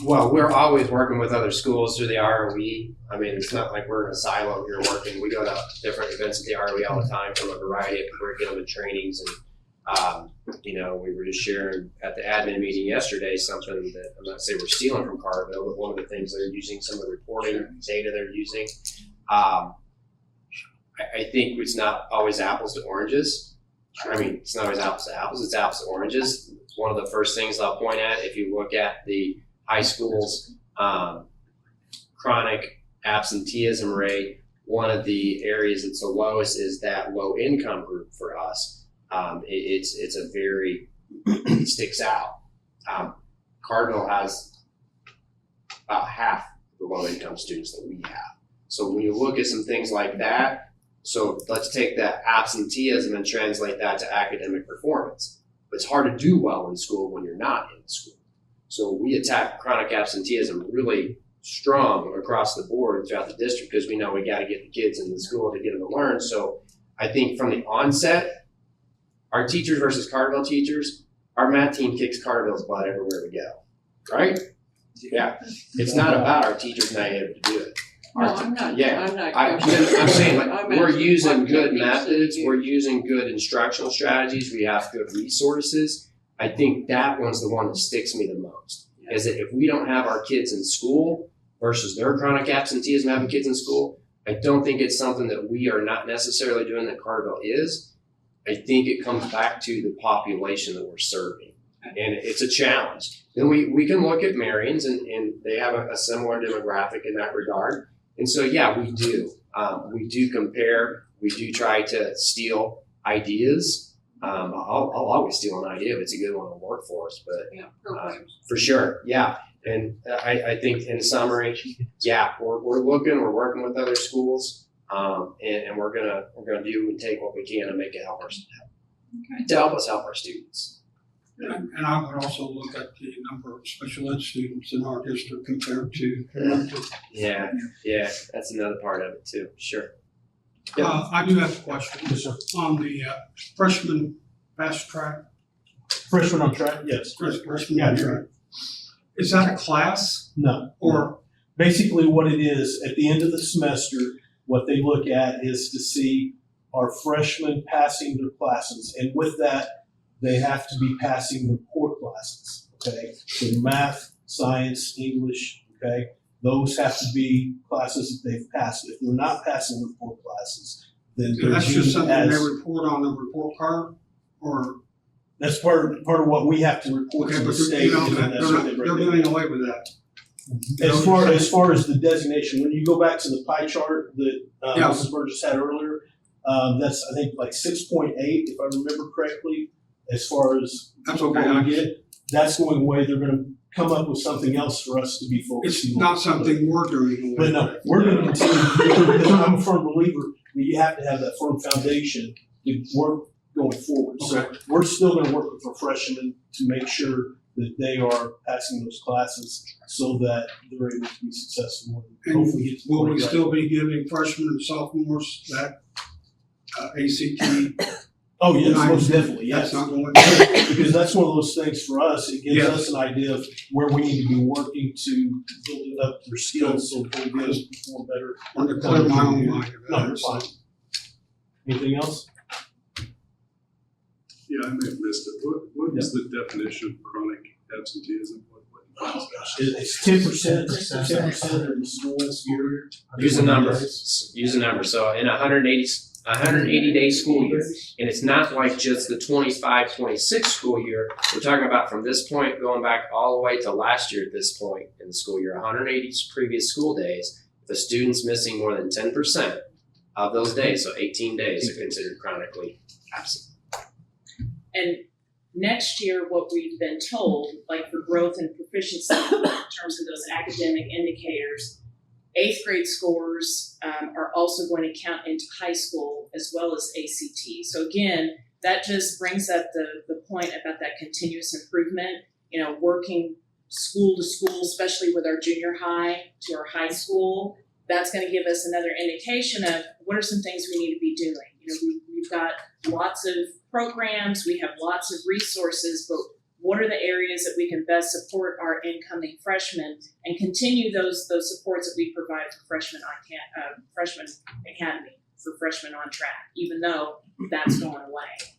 Well, we're always working with other schools through the ROE. I mean, it's not like we're in a silo here working. We go to different events at the ROE all the time from a variety of curriculum and trainings. And, you know, we were just sharing at the admin meeting yesterday something that I'm not saying we're stealing from Carville, but one of the things they're using, some of the reporting data they're using. I think it's not always apples to oranges. I mean, it's not always apples to apples, it's apples to oranges. One of the first things I'll point at, if you look at the high school's chronic absenteeism rate, one of the areas that's the lowest is that low income group for us. It's a very, it sticks out. Cardinal has about half the low income students that we have. So when you look at some things like that, so let's take that absenteeism and translate that to academic performance. It's hard to do well in school when you're not in school. So we attack chronic absenteeism really strong across the board throughout the district because we know we got to get the kids in the school to get them to learn. So I think from the onset, our teachers versus Carterville teachers, our math team kicks Carterville's butt everywhere we go, right? Yeah, it's not about our teachers not able to do it. No, I'm not. Yeah, I'm not. I'm saying like I'm we're asking using what good techniques that methods, you we're using good instructional strategies, we have good resources. I think that one's the one that sticks me the most. Is that if we don't have our kids in school versus their chronic absenteeism having kids in school, I don't think it's something that we are not necessarily doing that Carterville is. I think it comes back to the population that we're serving. And it's a challenge. Then we can look at Marion's and they have a similar demographic in that regard. And so, yeah, we do. We do compare. We do try to steal ideas. I'll always steal an idea if it's a good one to work for us, but Yeah, programs. for sure, yeah. And I think in summary, yeah, we're looking, we're working with other schools, and we're gonna do and take what we can to make it help us to help us help our students. And I would also look at the number of special ed students in our district compared to. Yeah, that's another part of it too. Sure. I do have a question. Yes, sir. On the freshman fast track, Freshman on track? Yes. freshman Yeah, on you're track. Is that a class No. or? Basically what it is, at the end of the semester, what they look at is to see are freshmen passing their classes. And with that, they have to be passing their core classes, okay? So math, science, English, okay? Those have to be classes that they've passed. If they're not passing their core classes, then they're That's just viewed something they as, report on the report card or? that's part of what we have to report Okay, to the but state. you know, and then that's what they they're recommend. getting away with that. As far as the designation, when you go back to the pie chart that Yeah. Mrs. Burgess had earlier, that's I think like 6.8 if I remember correctly. As far as That's what okay. we get, that's going away. They're going to come up with something else for us to be It's focusing on. not something we're doing. But no, we're going to continue because I'm a firm believer that you have to have that firm foundation to work going forward. So Okay. we're still going to work with our freshmen to make sure that they are passing those classes so that they're able to be successful and And hopefully get to the will point we right. still be giving freshmen and sophomores that ACT? Oh, yes, most definitely, yes. That's not going Because that's one of those things for us, it gives Yeah. us an idea of where we need to be working to build up their skills so they'll be able to perform better. on the clear my own mind No, about it. you're fine. Anything else? Yeah, I may have missed it. What is the definition of chronic absenteeism? What It's 10%, 10% of the school's year. Use a number. Use a number. So in 180 day school year, and it's not like just the 25-26 school year. We're talking about from this point going back all the way to last year at this point in the school year, 180 previous school days. If a student's missing more than 10% of those days, so 18 days, are considered chronically absent. And next year, what we've been told, like for growth and proficiency in terms of those academic indicators, 8th grade scores are also going to count into high school as well as ACT. So again, that just brings up the point about that continuous improvement, working school to school, especially with our junior high to our high school. That's going to give us another indication of what are some things we need to be doing. We've got lots of programs, we have lots of resources, but what are the areas that we can best support our incoming freshmen and continue those supports that we provide for freshman academy, for freshmen on track, even though that's going away.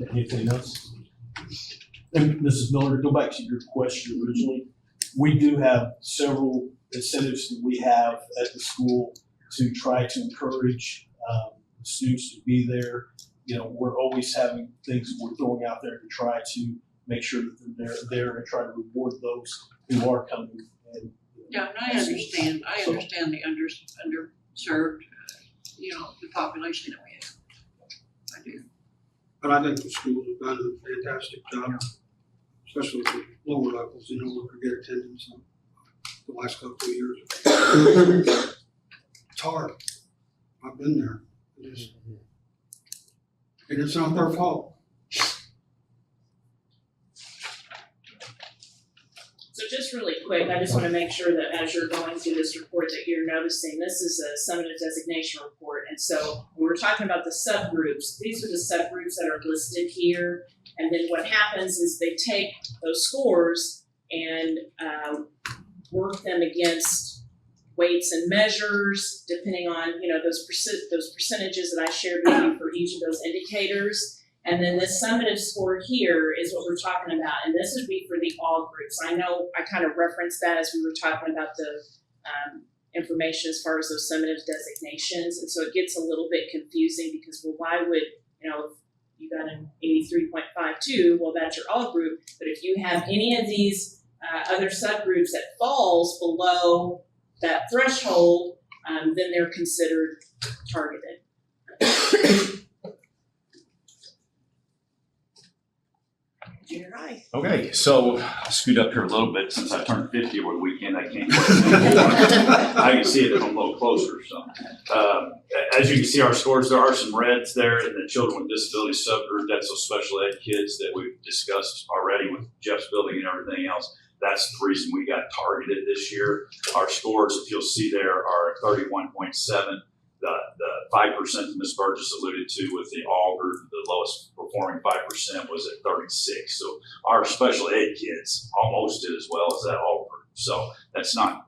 Anything else? And Mrs. Miller, to go back to your question originally, we do have several incentives that we have at the school to try to encourage students to be there. You know, we're always having things we're throwing out there to try to make sure that they're there and try to reward those who are coming. And, Yeah, and I understand the underserved, the population that we have. I do. But I think the schools have done a fantastic job, especially the lower levels, with their attendance in the last couple of years. It's hard. I've been there. And it's not their fault. So just really quick, I just want to make sure that as you're going through this report that you're noticing, this is a summative designation report. And so when we're talking about the subgroups, these are the subgroups that are listed here. And then what happens is they take those scores and work them against weights and measures, depending on, those percentages that I shared with you for each of those indicators. And then this summative score here is what we're talking about, and this would be for the all groups. I know I kind of referenced that as we were talking about the information as far as those summative designations, and so it gets a little bit confusing because, well, why would, if you got an 83.52, well, that's your all group, but if you have any of these other subgroups that falls below that threshold, then they're considered targeted. Junior high. Okay, so I'll scoot up here a little bit since I turned 50 over the weekend. I can't I can see it if I'm a little closer. So, as you can see, our scores, there are some reds there in the children with disabilities subgroup. That's those special ed kids that we've discussed already with Jeff's building and everything else. That's the reason we got targeted this year. Our scores, if you'll see there, are 31.7. The 5% that Ms. Burgess alluded to with the all group, the lowest performing 5% was at 36. So our special ed kids almost did as well as that all group. So that's not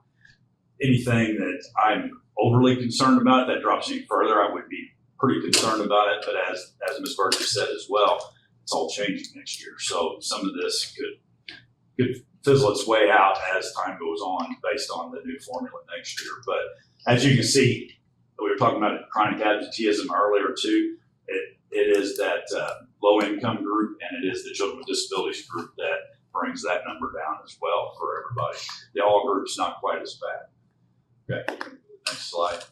anything that I'm overly concerned about. If that drops any further, I would be pretty concerned about it. But as Ms. Burgess said as well, it's all changing next year. So some of this could fizzle its way out as time goes on based on the new formula next year. But as you can see, we were talking about chronic absenteeism earlier too. It is that low income group, and it is the children with disabilities group that brings that number down as well for everybody. The all group's not quite as bad. Okay, next slide.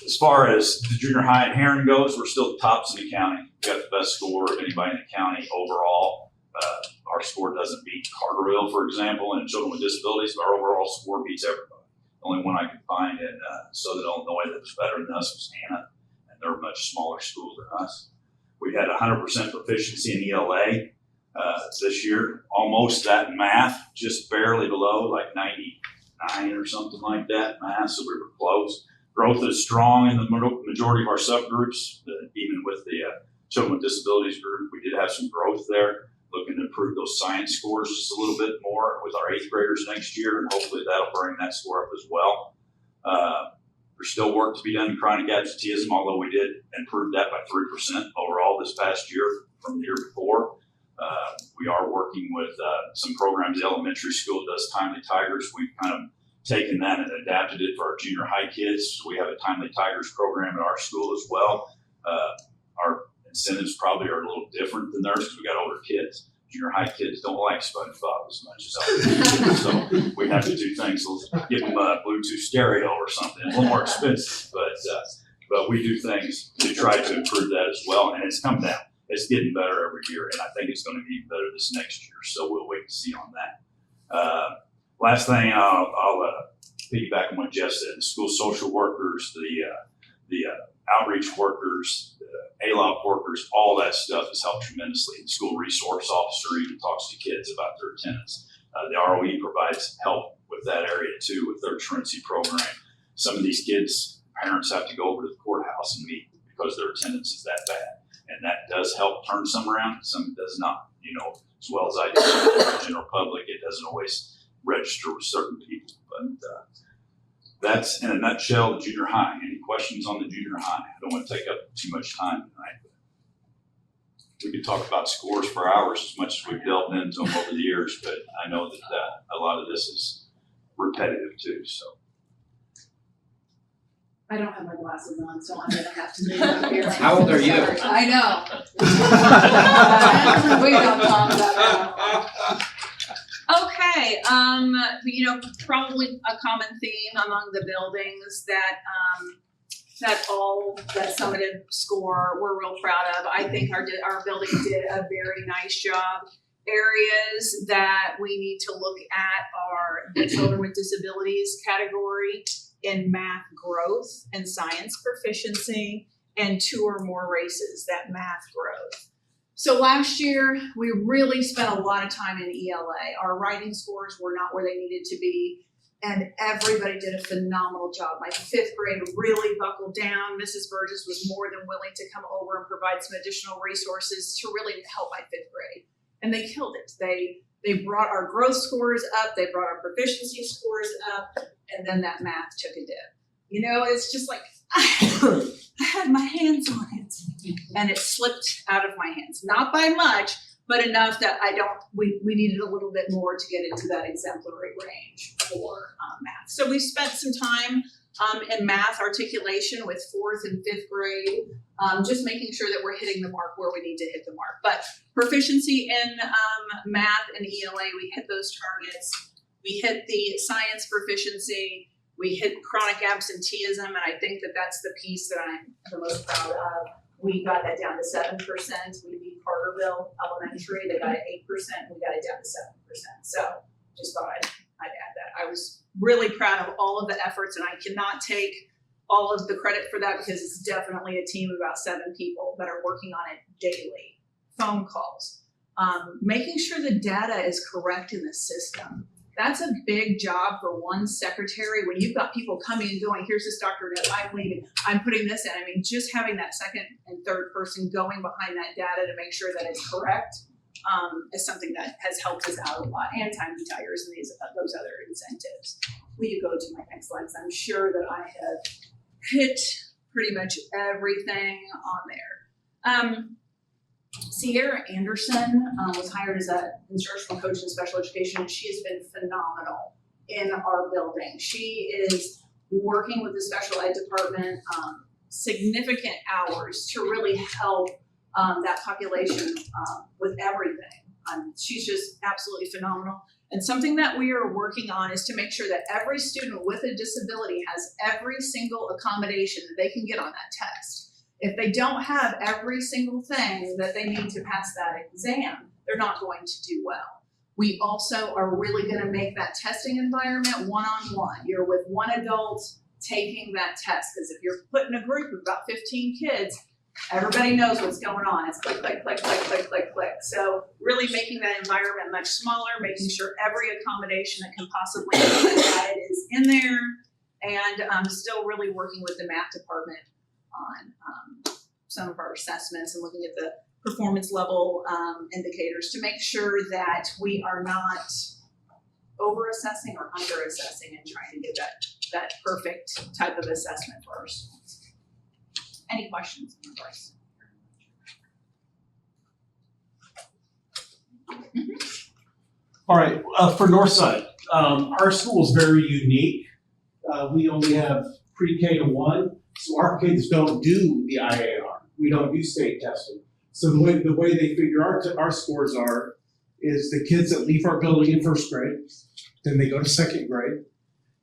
As far as the junior high at Herrin goes, we're still the tops in the county. We've got the best score of anybody in the county overall. Our score doesn't beat Carterville, for example, and children with disabilities, but our overall score beats everybody. The only one I could find in Southern Illinois that was better than us was Hannah, and they're a much smaller school than us. We had 100% proficiency in ELA this year, almost that in math, just barely below, like 99 or something like that in math, so we were close. Growth is strong in the majority of our subgroups, even with the children with disabilities group. We did have some growth there. Looking to improve those science scores just a little bit more with our 8th graders next year, and hopefully that'll bring that score up as well. There's still work to be done in chronic absenteeism, although we did improve that by 3% overall this past year from the year before. We are working with some programs. The elementary school does Timely Tigers. We've kind of taken that and adapted it for our junior high kids. So we have a Timely Tigers program at our school as well. Our incentives probably are a little different than theirs because we got older kids. Junior high kids don't like SpongeBob as much as other kids, so we have to do things. Give them a Bluetooth stereo or something. A little more expensive, but we do things to try to improve that as well. And it's come down. It's getting better every year, and I think it's going to be better this next year. So we'll wait to see on that. Last thing, I'll piggyback on what Jeff said. The school social workers, the outreach workers, the ALOP workers, all that stuff has helped tremendously. The school resource officer even talks to kids about their attendance. The ROE provides help with that area too, with their truancy program. Some of these kids, parents have to go over to the courthouse and meet because their attendance is that bad. And that does help turn some around, some does not, as well as I do for the general public, it doesn't always register with certain people. But that's in a nutshell the junior high. Any questions on the junior high? I don't want to take up too much time tonight. We could talk about scores for hours as much as we've delved into them over the years, but I know that a lot of this is repetitive too, so. I don't have my glasses on, so I'm gonna have to move up here. How old are you? I know. We don't talk about that. Okay, probably a common theme among the buildings that summative score we're real proud of. I think our building did a very nice job. Areas that we need to look at are the children with disabilities category in math growth and science proficiency, and 2 or more races, that math growth. So last year, we really spent a lot of time in ELA. Our writing scores were not where they needed to be, and everybody did a phenomenal job. My 5th grade really buckled down. Mrs. Burgess was more than willing to come over and provide some additional resources to really help my 5th grade. And they killed it. They brought our growth scores up, they brought our proficiency scores up, and then that math took a dip. It's just like, I had my hands on it, and it slipped out of my hands. Not by much, but enough that we needed a little bit more to get into that exemplary range for math. So we spent some time in math articulation with 4th and 5th grade, just making sure that we're hitting the mark where we need to hit the mark. But proficiency in math and ELA, we hit those targets. We hit the science proficiency. We hit chronic absenteeism, and I think that that's the piece that I'm the most proud of. We got that down to 7%. We beat Carterville Elementary. They got it 8%. We got it down to 7%. So just thought I'd add that. I was really proud of all of the efforts, and I cannot take all of the credit for that because it's definitely a team of about 7 people that are working on it daily. Phone calls, making sure the data is correct in the system. That's a big job for one secretary when you've got people coming and going, here's this doctor note, I'm leaving, I'm putting this in. I mean, just having that 2nd and 3rd person going behind that data to make sure that it's correct is something that has helped us out a lot, and time retires and those other incentives. Will you go to my next slides? I'm sure that I have hit pretty much everything on there. Sierra Anderson was hired as an instructional coach in special education, and she has been phenomenal in our building. She is working with the special ed department significant hours to really help that population with everything. She's just absolutely phenomenal. And something that we are working on is to make sure that every student with a disability has every single accommodation that they can get on that test. If they don't have every single thing that they need to pass that exam, they're not going to do well. We also are really going to make that testing environment one-on-one. You're with one adult taking that test, because if you're put in a group of about 15 kids, everybody knows what's going on. It's click, click, click, click, click, click, click. So really making that environment much smaller, making sure every accommodation that can possibly be provided is in there, and still really working with the math department on some of our assessments and looking at the performance level indicators to make sure that we are not over-assessing or under-assessing and trying to get that perfect type of assessment for our students. Any questions in regards? All right, for Northside, our school is very unique. We only have pre-K to 1, so our kids don't do the IAR. We don't do state testing. So the way they figure our scores is the kids that leave our building in 1st grade, then they go to 2nd grade,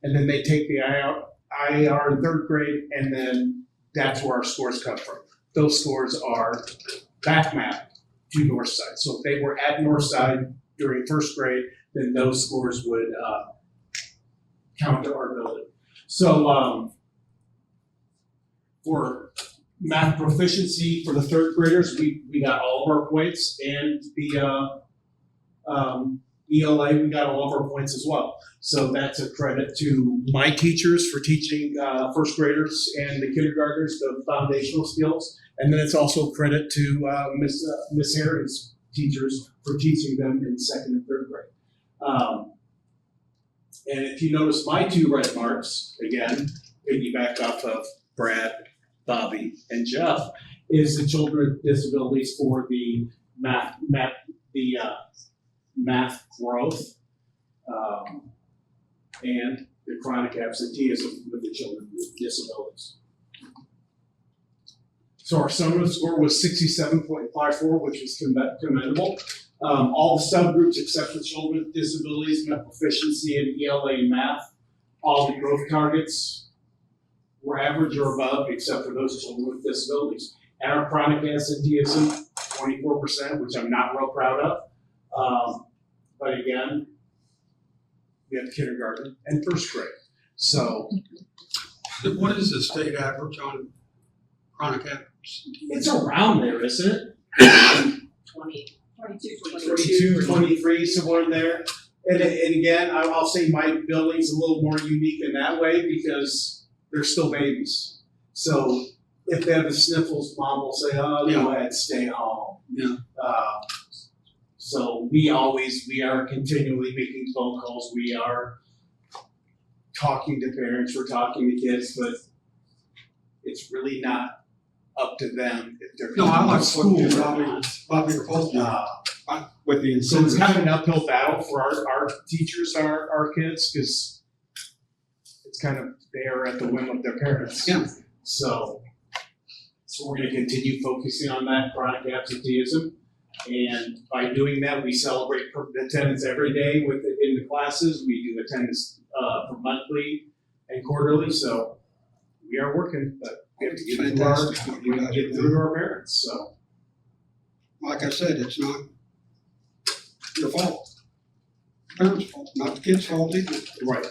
and then they take the IAR in 3rd grade, and then that's where our scores come from. Those scores are back mapped to Northside. So if they were at Northside during 1st grade, then those scores would count to our building. So for math proficiency for the 3rd graders, we got all of our points, and the ELA, we got all of our points as well. So that's a credit to my teachers for teaching first graders and the kindergartners the foundational skills. And then it's also credit to Miss Herrin's teachers for teaching them in second and third grade. And if you notice my 2 red marks, again, piggyback off of Brad, Bobby, and Jeff, is the children with disabilities for the math growth, and the chronic absenteeism with the children with disabilities. So our summative score was 67.54, which was commendable. All the subgroups except for children with disabilities met proficiency in ELA and math. All the growth targets were average or above, except for those children with disabilities. And our chronic absenteeism, 24%, which I'm not real proud of. But again, we have kindergarten and first grade. So What is the state average on chronic absenteeism? it's around there, isn't it? 22, 23, somewhere in there. And again, I'll say my building's a little more unique in that way because they're still babies. So if they have the sniffles, mom will say, oh, go ahead, stay home. Yeah. So we are continually making phone calls. We are talking to parents, we're talking to kids, but it's really not up to them if they're No, I coming like to school what or not. Bobby or both with the So it's incentives. kind of an uphill battle for our teachers, our kids, because it's kind of, they are at the whim of their parents. Yeah. So we're gonna continue focusing on that chronic absenteeism. And by doing that, we celebrate attendance every day in the classes. We do attendance for monthly and quarterly, so we are working, but we have to get through Fantastic. to our parents, so. Like I said, it's not your fault. Parents' fault, not the kids' fault either. Right.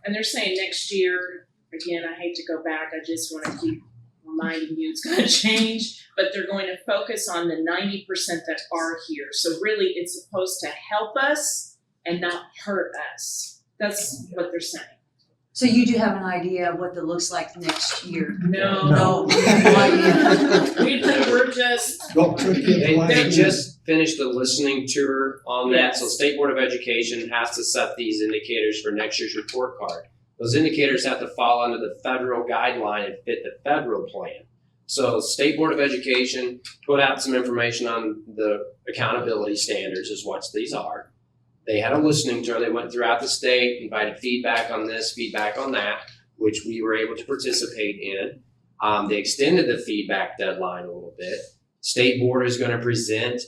And they're saying next year, again, I hate to go back, I just wanna keep reminding you it's gonna change, but they're going to focus on the 90% that are here. So really, it's supposed to help us and not hurt us. That's what they're saying. So you do have an idea of what that looks like next year? No. No, we have no idea. We're just, Don't put kids They away. just finished the listening tour on that, so State Board of Education has to set these indicators for next year's report card. Those indicators have to fall under the federal guideline and fit the federal plan. So State Board of Education put out some information on the accountability standards is what these are. They had a listening tour, they went throughout the state, invited feedback on this, feedback on that, which we were able to participate in. They extended the feedback deadline a little bit. State Board is gonna present,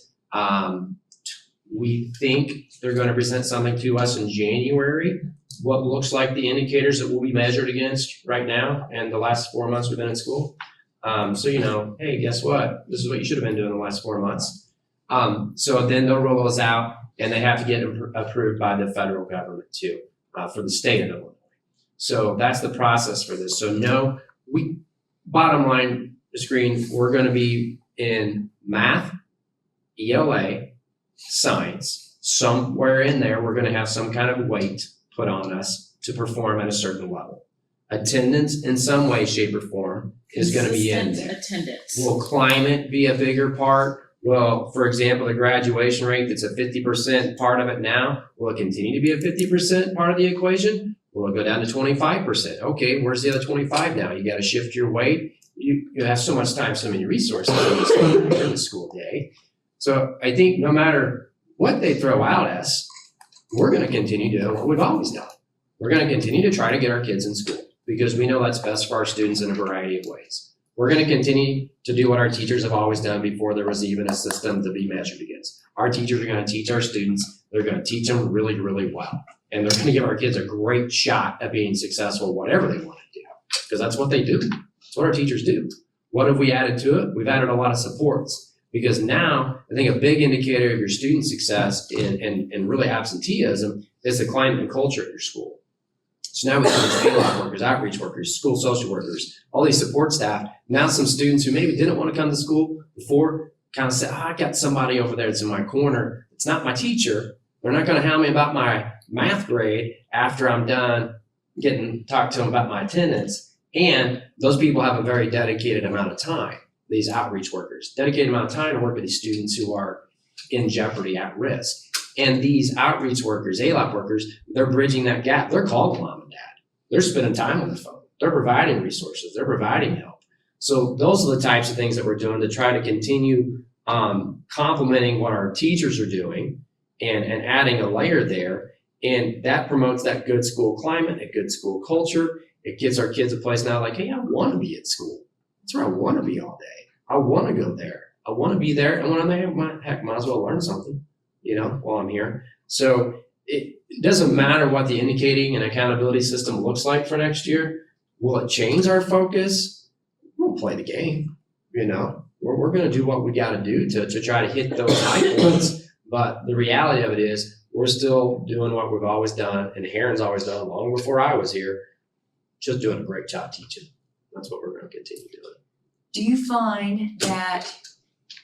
we think they're gonna present something to us in January, what looks like the indicators that will be measured against right now and the last 4 months we've been in school. So hey, guess what? This is what you should have been doing the last 4 months. So then they'll roll those out and they have to get approved by the federal government too, for the state of Illinois. So that's the process for this. So bottom line screen, we're gonna be in math, ELA, science, somewhere in there, we're gonna have some kind of weight put on us to perform at a certain level. Attendance in some way, shape, or form is gonna be in there. attendance. Will climate be a bigger part? Well, for example, the graduation rate that's a 50% part of it now, will it continue to be a 50% part of the equation? Will it go down to 25%? Okay, where's the other 25 now? You gotta shift your weight. You have so much time, so many resources in the school day. So I think no matter what they throw out at us, we're gonna continue to do what we've always done. We're gonna continue to try to get our kids in school because we know that's best for our students in a variety of ways. We're gonna continue to do what our teachers have always done before there was even a system to be measured against. Our teachers are gonna teach our students, they're gonna teach them really, really well. And they're gonna give our kids a great shot at being successful, whatever they wanna do, because that's what they do. That's what our teachers do. What have we added to it? We've added a lot of supports. Because now, I think a big indicator of your student success and really absenteeism is the climate and culture at your school. So now we have field workers, outreach workers, school social workers, all these support staff. Now some students who maybe didn't want to come to school before kind of say, I got somebody over there that's in my corner It's not my teacher. They're not going to hound me about my math grade after I'm done getting talked to them about my attendance. And those people have a very dedicated amount of time, these outreach workers, dedicated amount of time to work with these students who are in jeopardy, at risk. And these outreach workers, ALAP workers, they're bridging that gap. They're calling mom and dad. They're spending time on the phone. They're providing resources. They're providing help. So those are the types of things that we're doing to try to continue complementing what our teachers are doing and adding a layer there. And that promotes that good school climate, a good school culture. It gets our kids a place now like, hey, I want to be at school. That's where I want to be all day. I want to go there. I want to be there. And when I'm there, might as well learn something, while I'm here. So it doesn't matter what the indicating and accountability system looks like for next year. Will it change our focus? We'll play the game, We're going to do what we got to do to try to hit those high points. But the reality of it is we're still doing what we've always done, and Herrin's always done long before I was here, just doing a great job teaching. That's what we're going to continue doing. Do you find that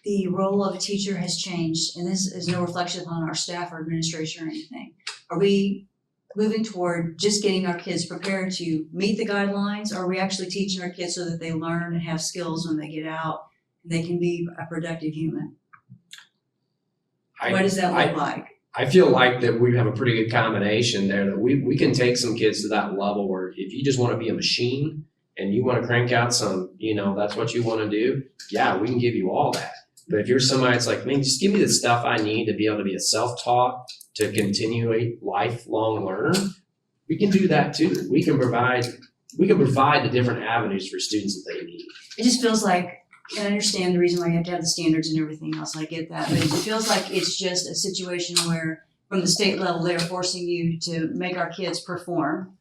the role of a teacher has changed, and this is no reflection on our staff or administration or anything? Are we moving toward just getting our kids prepared to meet the guidelines, or are we actually teaching our kids so that they learn and have skills when they get out and they can be a productive human? What does that look like? I feel like that we have a pretty good combination there, that we can take some kids to that level where if you just want to be a machine and you want to crank out some, that's what you want to do, yeah, we can give you all that. But if you're somebody that's like, man, just give me the stuff I need to be able to be a self-taught, to continue a lifelong learner, we can do that too. We can provide the different avenues for students that they need. It just feels like, and I understand the reason why you have to have the standards and everything else, I get that, but it feels like it's just a situation where from the state level, they're forcing you to make our kids perform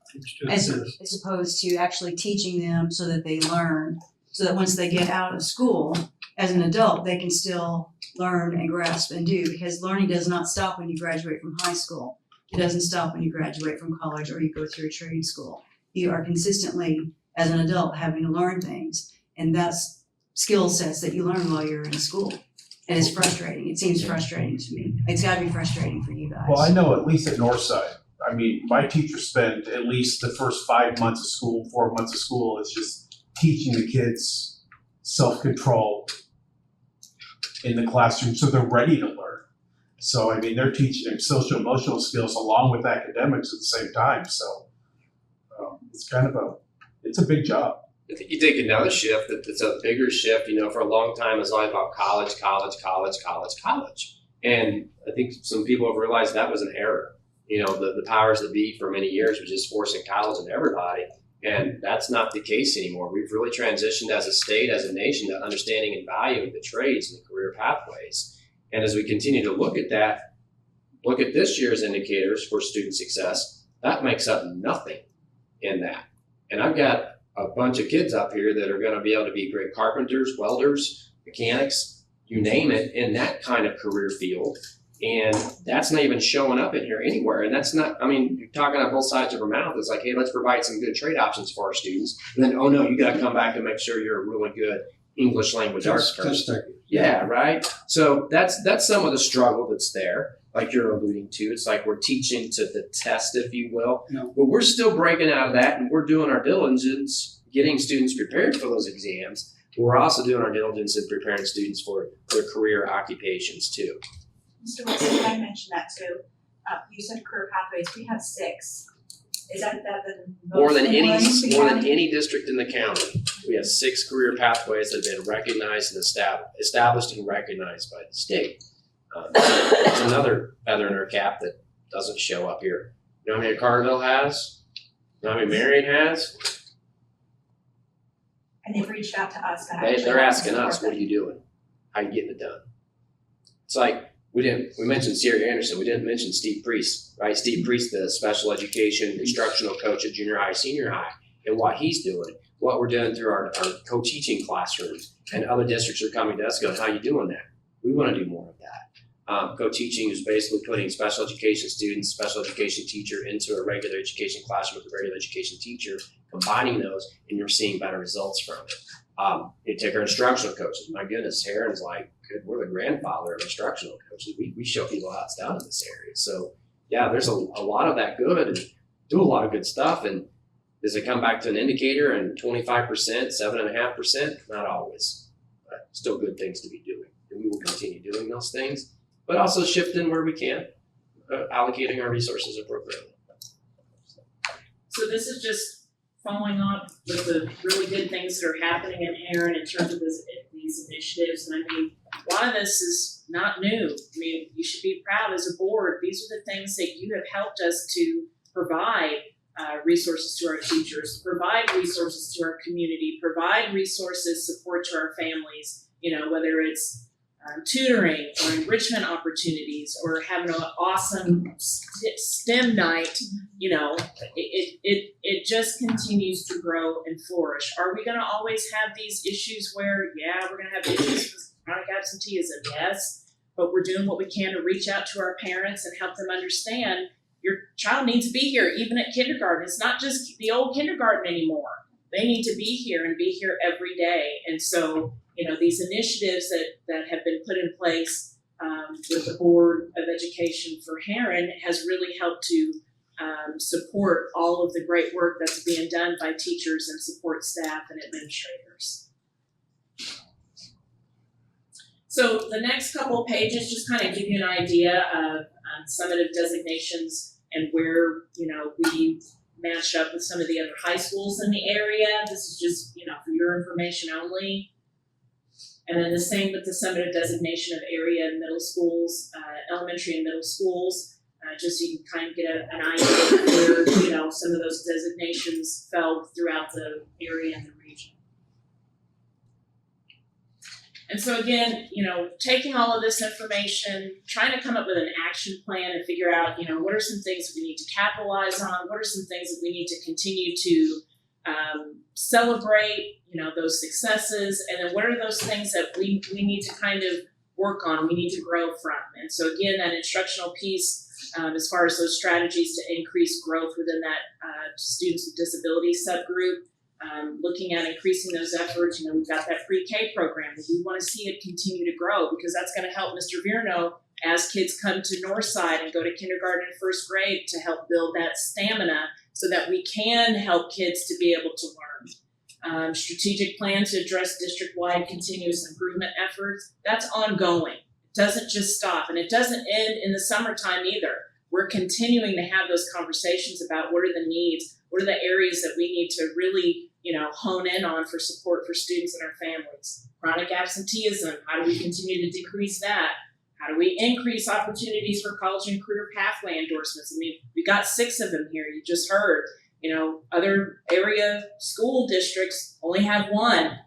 as opposed to actually teaching them so that they learn, so that once they get out of school as an adult, they can still learn and grasp and do, because learning does not stop when you graduate from high school. It doesn't stop when you graduate from college or you go through a trade school. You are consistently, as an adult, having to learn things, and that's skill sets that you learn while you're in school. And it's frustrating. It seems frustrating to me. It's got to be frustrating for you guys. Well, I know at least at Northside, my teachers spend at least the first 5 months of school, 4 months of school is just teaching the kids self-control in the classroom so they're ready to learn. So, they're teaching them social emotional skills along with academics at the same time. So it's a big job. I think you take another shift that's a bigger shift, for a long time it's all about college. And I think some people have realized that was an error. The powers that be for many years was just forcing college on everybody. And that's not the case anymore. We've really transitioned as a state, as a nation, to understanding and valuing the trades and the career pathways. And as we continue to look at that, look at this year's indicators for student success, that makes up nothing in that. And I've got a bunch of kids up here that are going to be able to be great carpenters, welders, mechanics, you name it, in that kind of career field. And that's not even showing up in here anywhere. And that's not, you're talking on both sides of our mouth. It's like, hey, let's provide some good trade options for our students. And then, oh no, you got to come back and make sure you're a really good English language arts person. Yeah, right. So that's some of the struggle that's there, like you're alluding to. It's like we're teaching to the test, if you will. Yeah. But we're still breaking out of that, and we're doing our diligence, getting students prepared for those exams. We're also doing our diligence in preparing students for their career occupations too. Mr. Wilson, I mentioned that too. You said career pathways. We have 6. Is that the More most than in Williamson County? any district in the county. We have 6 career pathways that have been recognized and established and recognized by the state. It's another feather in our cap that doesn't show up here. You know how many Carterville has? You know how many Marion has? And they've reached out to us to actually They're asking us, support what are you doing? How are you getting it done? It's like, we mentioned Sierra Anderson, we didn't mention Steve Priest, right? Steve Priest, the special education instructional coach at junior high, senior high, and what he's doing, what we're doing through our co-teaching classrooms, and other districts are coming to us going, how are you doing that? We want to do more of that. Co-teaching is basically putting special education students, special education teacher into a regular education classroom with a regular education teacher, combining those, and you're seeing better results from it. You take our instructional coaches. My goodness, Herrin's like, good, we're the grandfather of instructional coaches. We show people how it's done in this area. So yeah, there's a lot of that good and do a lot of good stuff. And does it come back to an indicator and 25%, 7.5%? Not always, but still good things to be doing. And we will continue doing those things, but also shifting where we can, allocating our resources appropriately. So this is just following up with the really good things that are happening in Herrin in terms of these initiatives. And I mean, a lot of this is not new. I mean, you should be proud as a board. These are the things that you have helped us to provide resources to our teachers, provide resources to our community, provide resources, support to our families, you know, whether it's tutoring or enrichment opportunities or having an awesome STEM night, you know, it just continues to grow and flourish. Are we going to always have these issues where, yeah, we're going to have issues with chronic absenteeism? Yes, but we're doing what we can to reach out to our parents and help them understand your child needs to be here, even at kindergarten. It's not just the old kindergarten anymore. They need to be here and be here every day. And so, you know, these initiatives that have been put in place with the Board of Education for Herrin has really helped to support all of the great work that's being done by teachers and support staff and administrators. So the next couple of pages just kind of give you an idea of summative designations and where, you know, we match up with some of the other high schools in the area. This is just, you know, for your information only. And then the same with the summative designation of area and middle schools, elementary and middle schools, just so you can kind of get an idea of where, you know, some of those designations fell throughout the area and the region. And so again, you know, taking all of this information, trying to come up with an action plan and figure out, you know, what are some things we need to capitalize on? What are some things that we need to continue to celebrate, you know, those successes? And then what are those things that we need to kind of work on, we need to grow from? And so again, that instructional piece, as far as those strategies to increase growth within that students with disabilities subgroup, looking at increasing those efforts. You know, we've got that pre-K program that we want to see it continue to grow because that's going to help Mr. Virno as kids come to Northside and go to kindergarten and first grade to help build that stamina so that we can help kids to be able to learn. Strategic plan to address district-wide continuous improvement efforts, that's ongoing. It doesn't just stop, and it doesn't end in the summertime either. We're continuing to have those conversations about what are the needs, what are the areas that we need to really, you know, hone in on for support for students and our families. Chronic absenteeism, how do we continue to decrease that? How do we increase opportunities for college and career pathway endorsements? I mean, we got 6 of them here, you just heard. You know, other area school districts only have 1.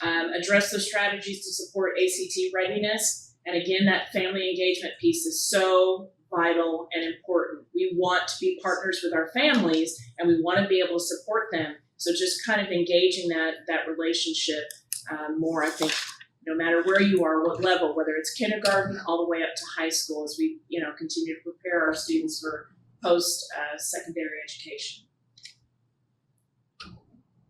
Address those strategies to support ACT readiness. And again, that family engagement piece is so vital and important. We want to be partners with our families and we want to be able to support them. So just kind of engaging that relationship more, I think, no matter where you are, what level, whether it's kindergarten all the way up to high school as we, you know, continue to prepare our students for post-secondary education.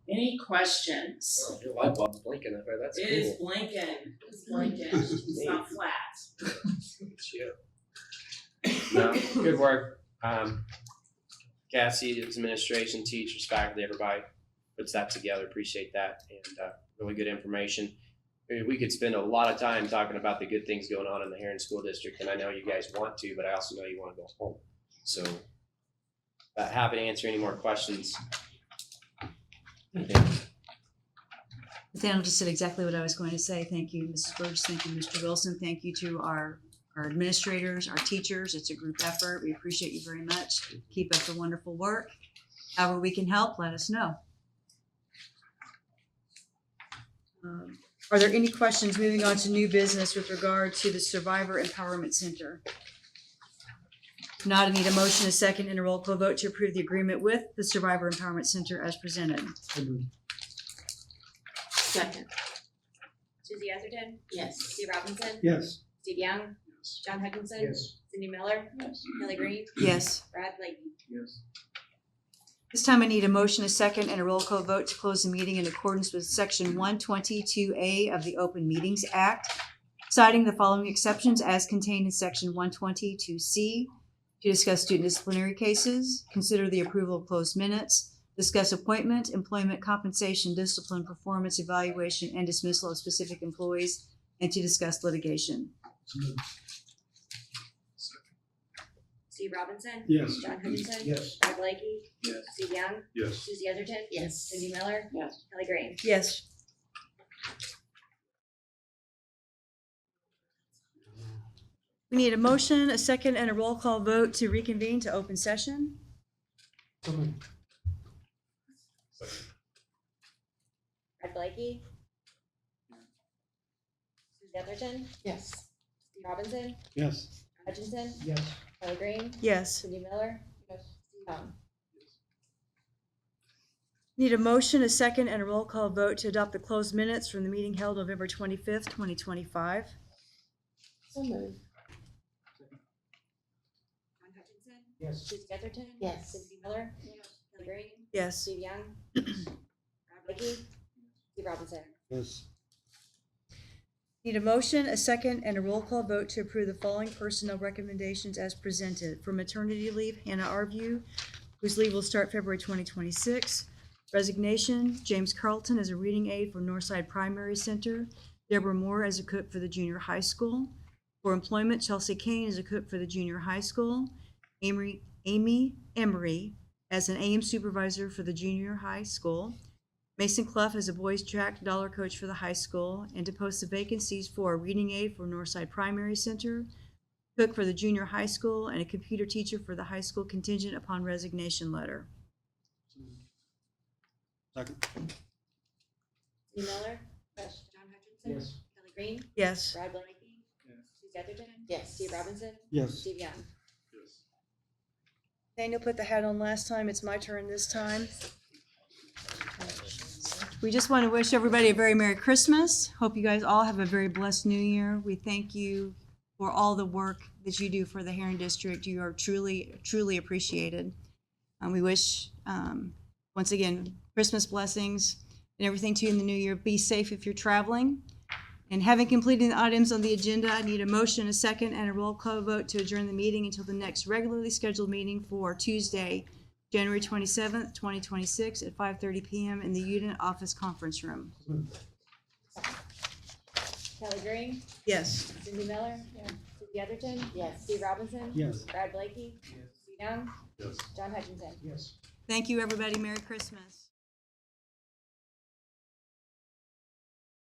Any questions? Oh, your light bulb's blinking up there. That's It cool. is blinking. It's blinking. It's not flat. No, good work. Cassie, administration, teachers, faculty, everybody puts that together. Appreciate that, and really good information. We could spend a lot of time talking about the good things going on in the Herrin School District, and I know you guys want to, but I also know you want to go home. So, happy to answer any more questions. Nathaniel just said exactly what I was going to say. Thank you, Mrs. Burgess. Thank you, Mr. Wilson. Thank you to our administrators, our teachers. It's a group effort. We appreciate you very much. Keep up the wonderful work. However we can help, let us know. Are there any questions moving on to new business with regard to the Survivor Empowerment Center? If not, I need a motion, a second, and a roll call vote to approve the agreement with the Survivor Empowerment Center as presented. Second. Susie Etherton? Yes. Steve Robinson? Yes. Steve Young? John Hutchinson? Yes. Cindy Miller? Yes. Kelly Green? Yes. Brad Blakey? Yes. This time I need a motion, a second, and a roll call vote to close the meeting in accordance with Section 122A of the Open Meetings Act, citing the following exceptions as contained in Section 122C: to discuss student disciplinary cases, consider the approval of closed minutes, discuss appointment, employment, compensation, discipline, performance, evaluation, and dismissal of specific employees, and to discuss litigation. Steve Robinson. Yes. John Hutchinson. Yes. Brad Blakey. Yes. Steve Young. Yes. Susie Etherton. Yes. Cindy Miller. Yes. Kelly Green. Yes. We need a motion, a second, and a roll call vote to reconvene to open session. Brad Blakey. Susie Etherton. Yes. Steve Robinson. Yes. Hutchinson. Yes. Kelly Green. Yes. Cindy Miller. Steve Young. Need a motion, a second, and a roll call vote to adopt the closed minutes from the meeting held November 25th, 2025. So moved. John Hutchinson. Yes. Susie Etherton. Yes. Cindy Miller. Kelly Green. Yes. Steve Young. Brad Blakey. Steve Robinson. Yes. Need a motion, a second, and a roll call vote to approve the following personnel recommendations as presented. For maternity leave, Hannah Arview, whose leave will start February 2026. Resignation, James Carlton as a reading aide for Northside Primary Center. Deborah Moore as a cook for the junior high school. For employment, Chelsea Kane as a cook for the junior high school. Amy Emery as an AM supervisor for the junior high school. Mason Clough as a boys track dollar coach for the high school, and to post the vacancies for a reading aide for Northside Primary Center, cook for the junior high school, and a computer teacher for the high school contingent upon resignation letter. Second. Cindy Miller. John Hutchinson. Yes. Kelly Green. Yes. Brad Blakey. Susie Etherton. Yes. Steve Robinson. Yes. Steve Young. Yes. Daniel put the hat on last time. It's my turn this time. We just want to wish everybody a very Merry Christmas. Hope you guys all have a very blessed New Year. We thank you for all the work that you do for the Herrin District. You are truly, truly appreciated. And we wish, once again, Christmas blessings and everything to you in the new year. Be safe if you're traveling. And having completed the items on the agenda, I need a motion, a second, and a roll call vote to adjourn the meeting until the next regularly scheduled meeting for Tuesday, January 27th, 2026 at 5:30 p.m. in the Unit Office Conference Room. Kelly Green. Yes. Cindy Miller. Susie Etherton. Yes. Steve Robinson. Yes. Brad Blakey. Steve Young. Yes. John Hutchinson. Yes. Thank you, everybody. Merry Christmas.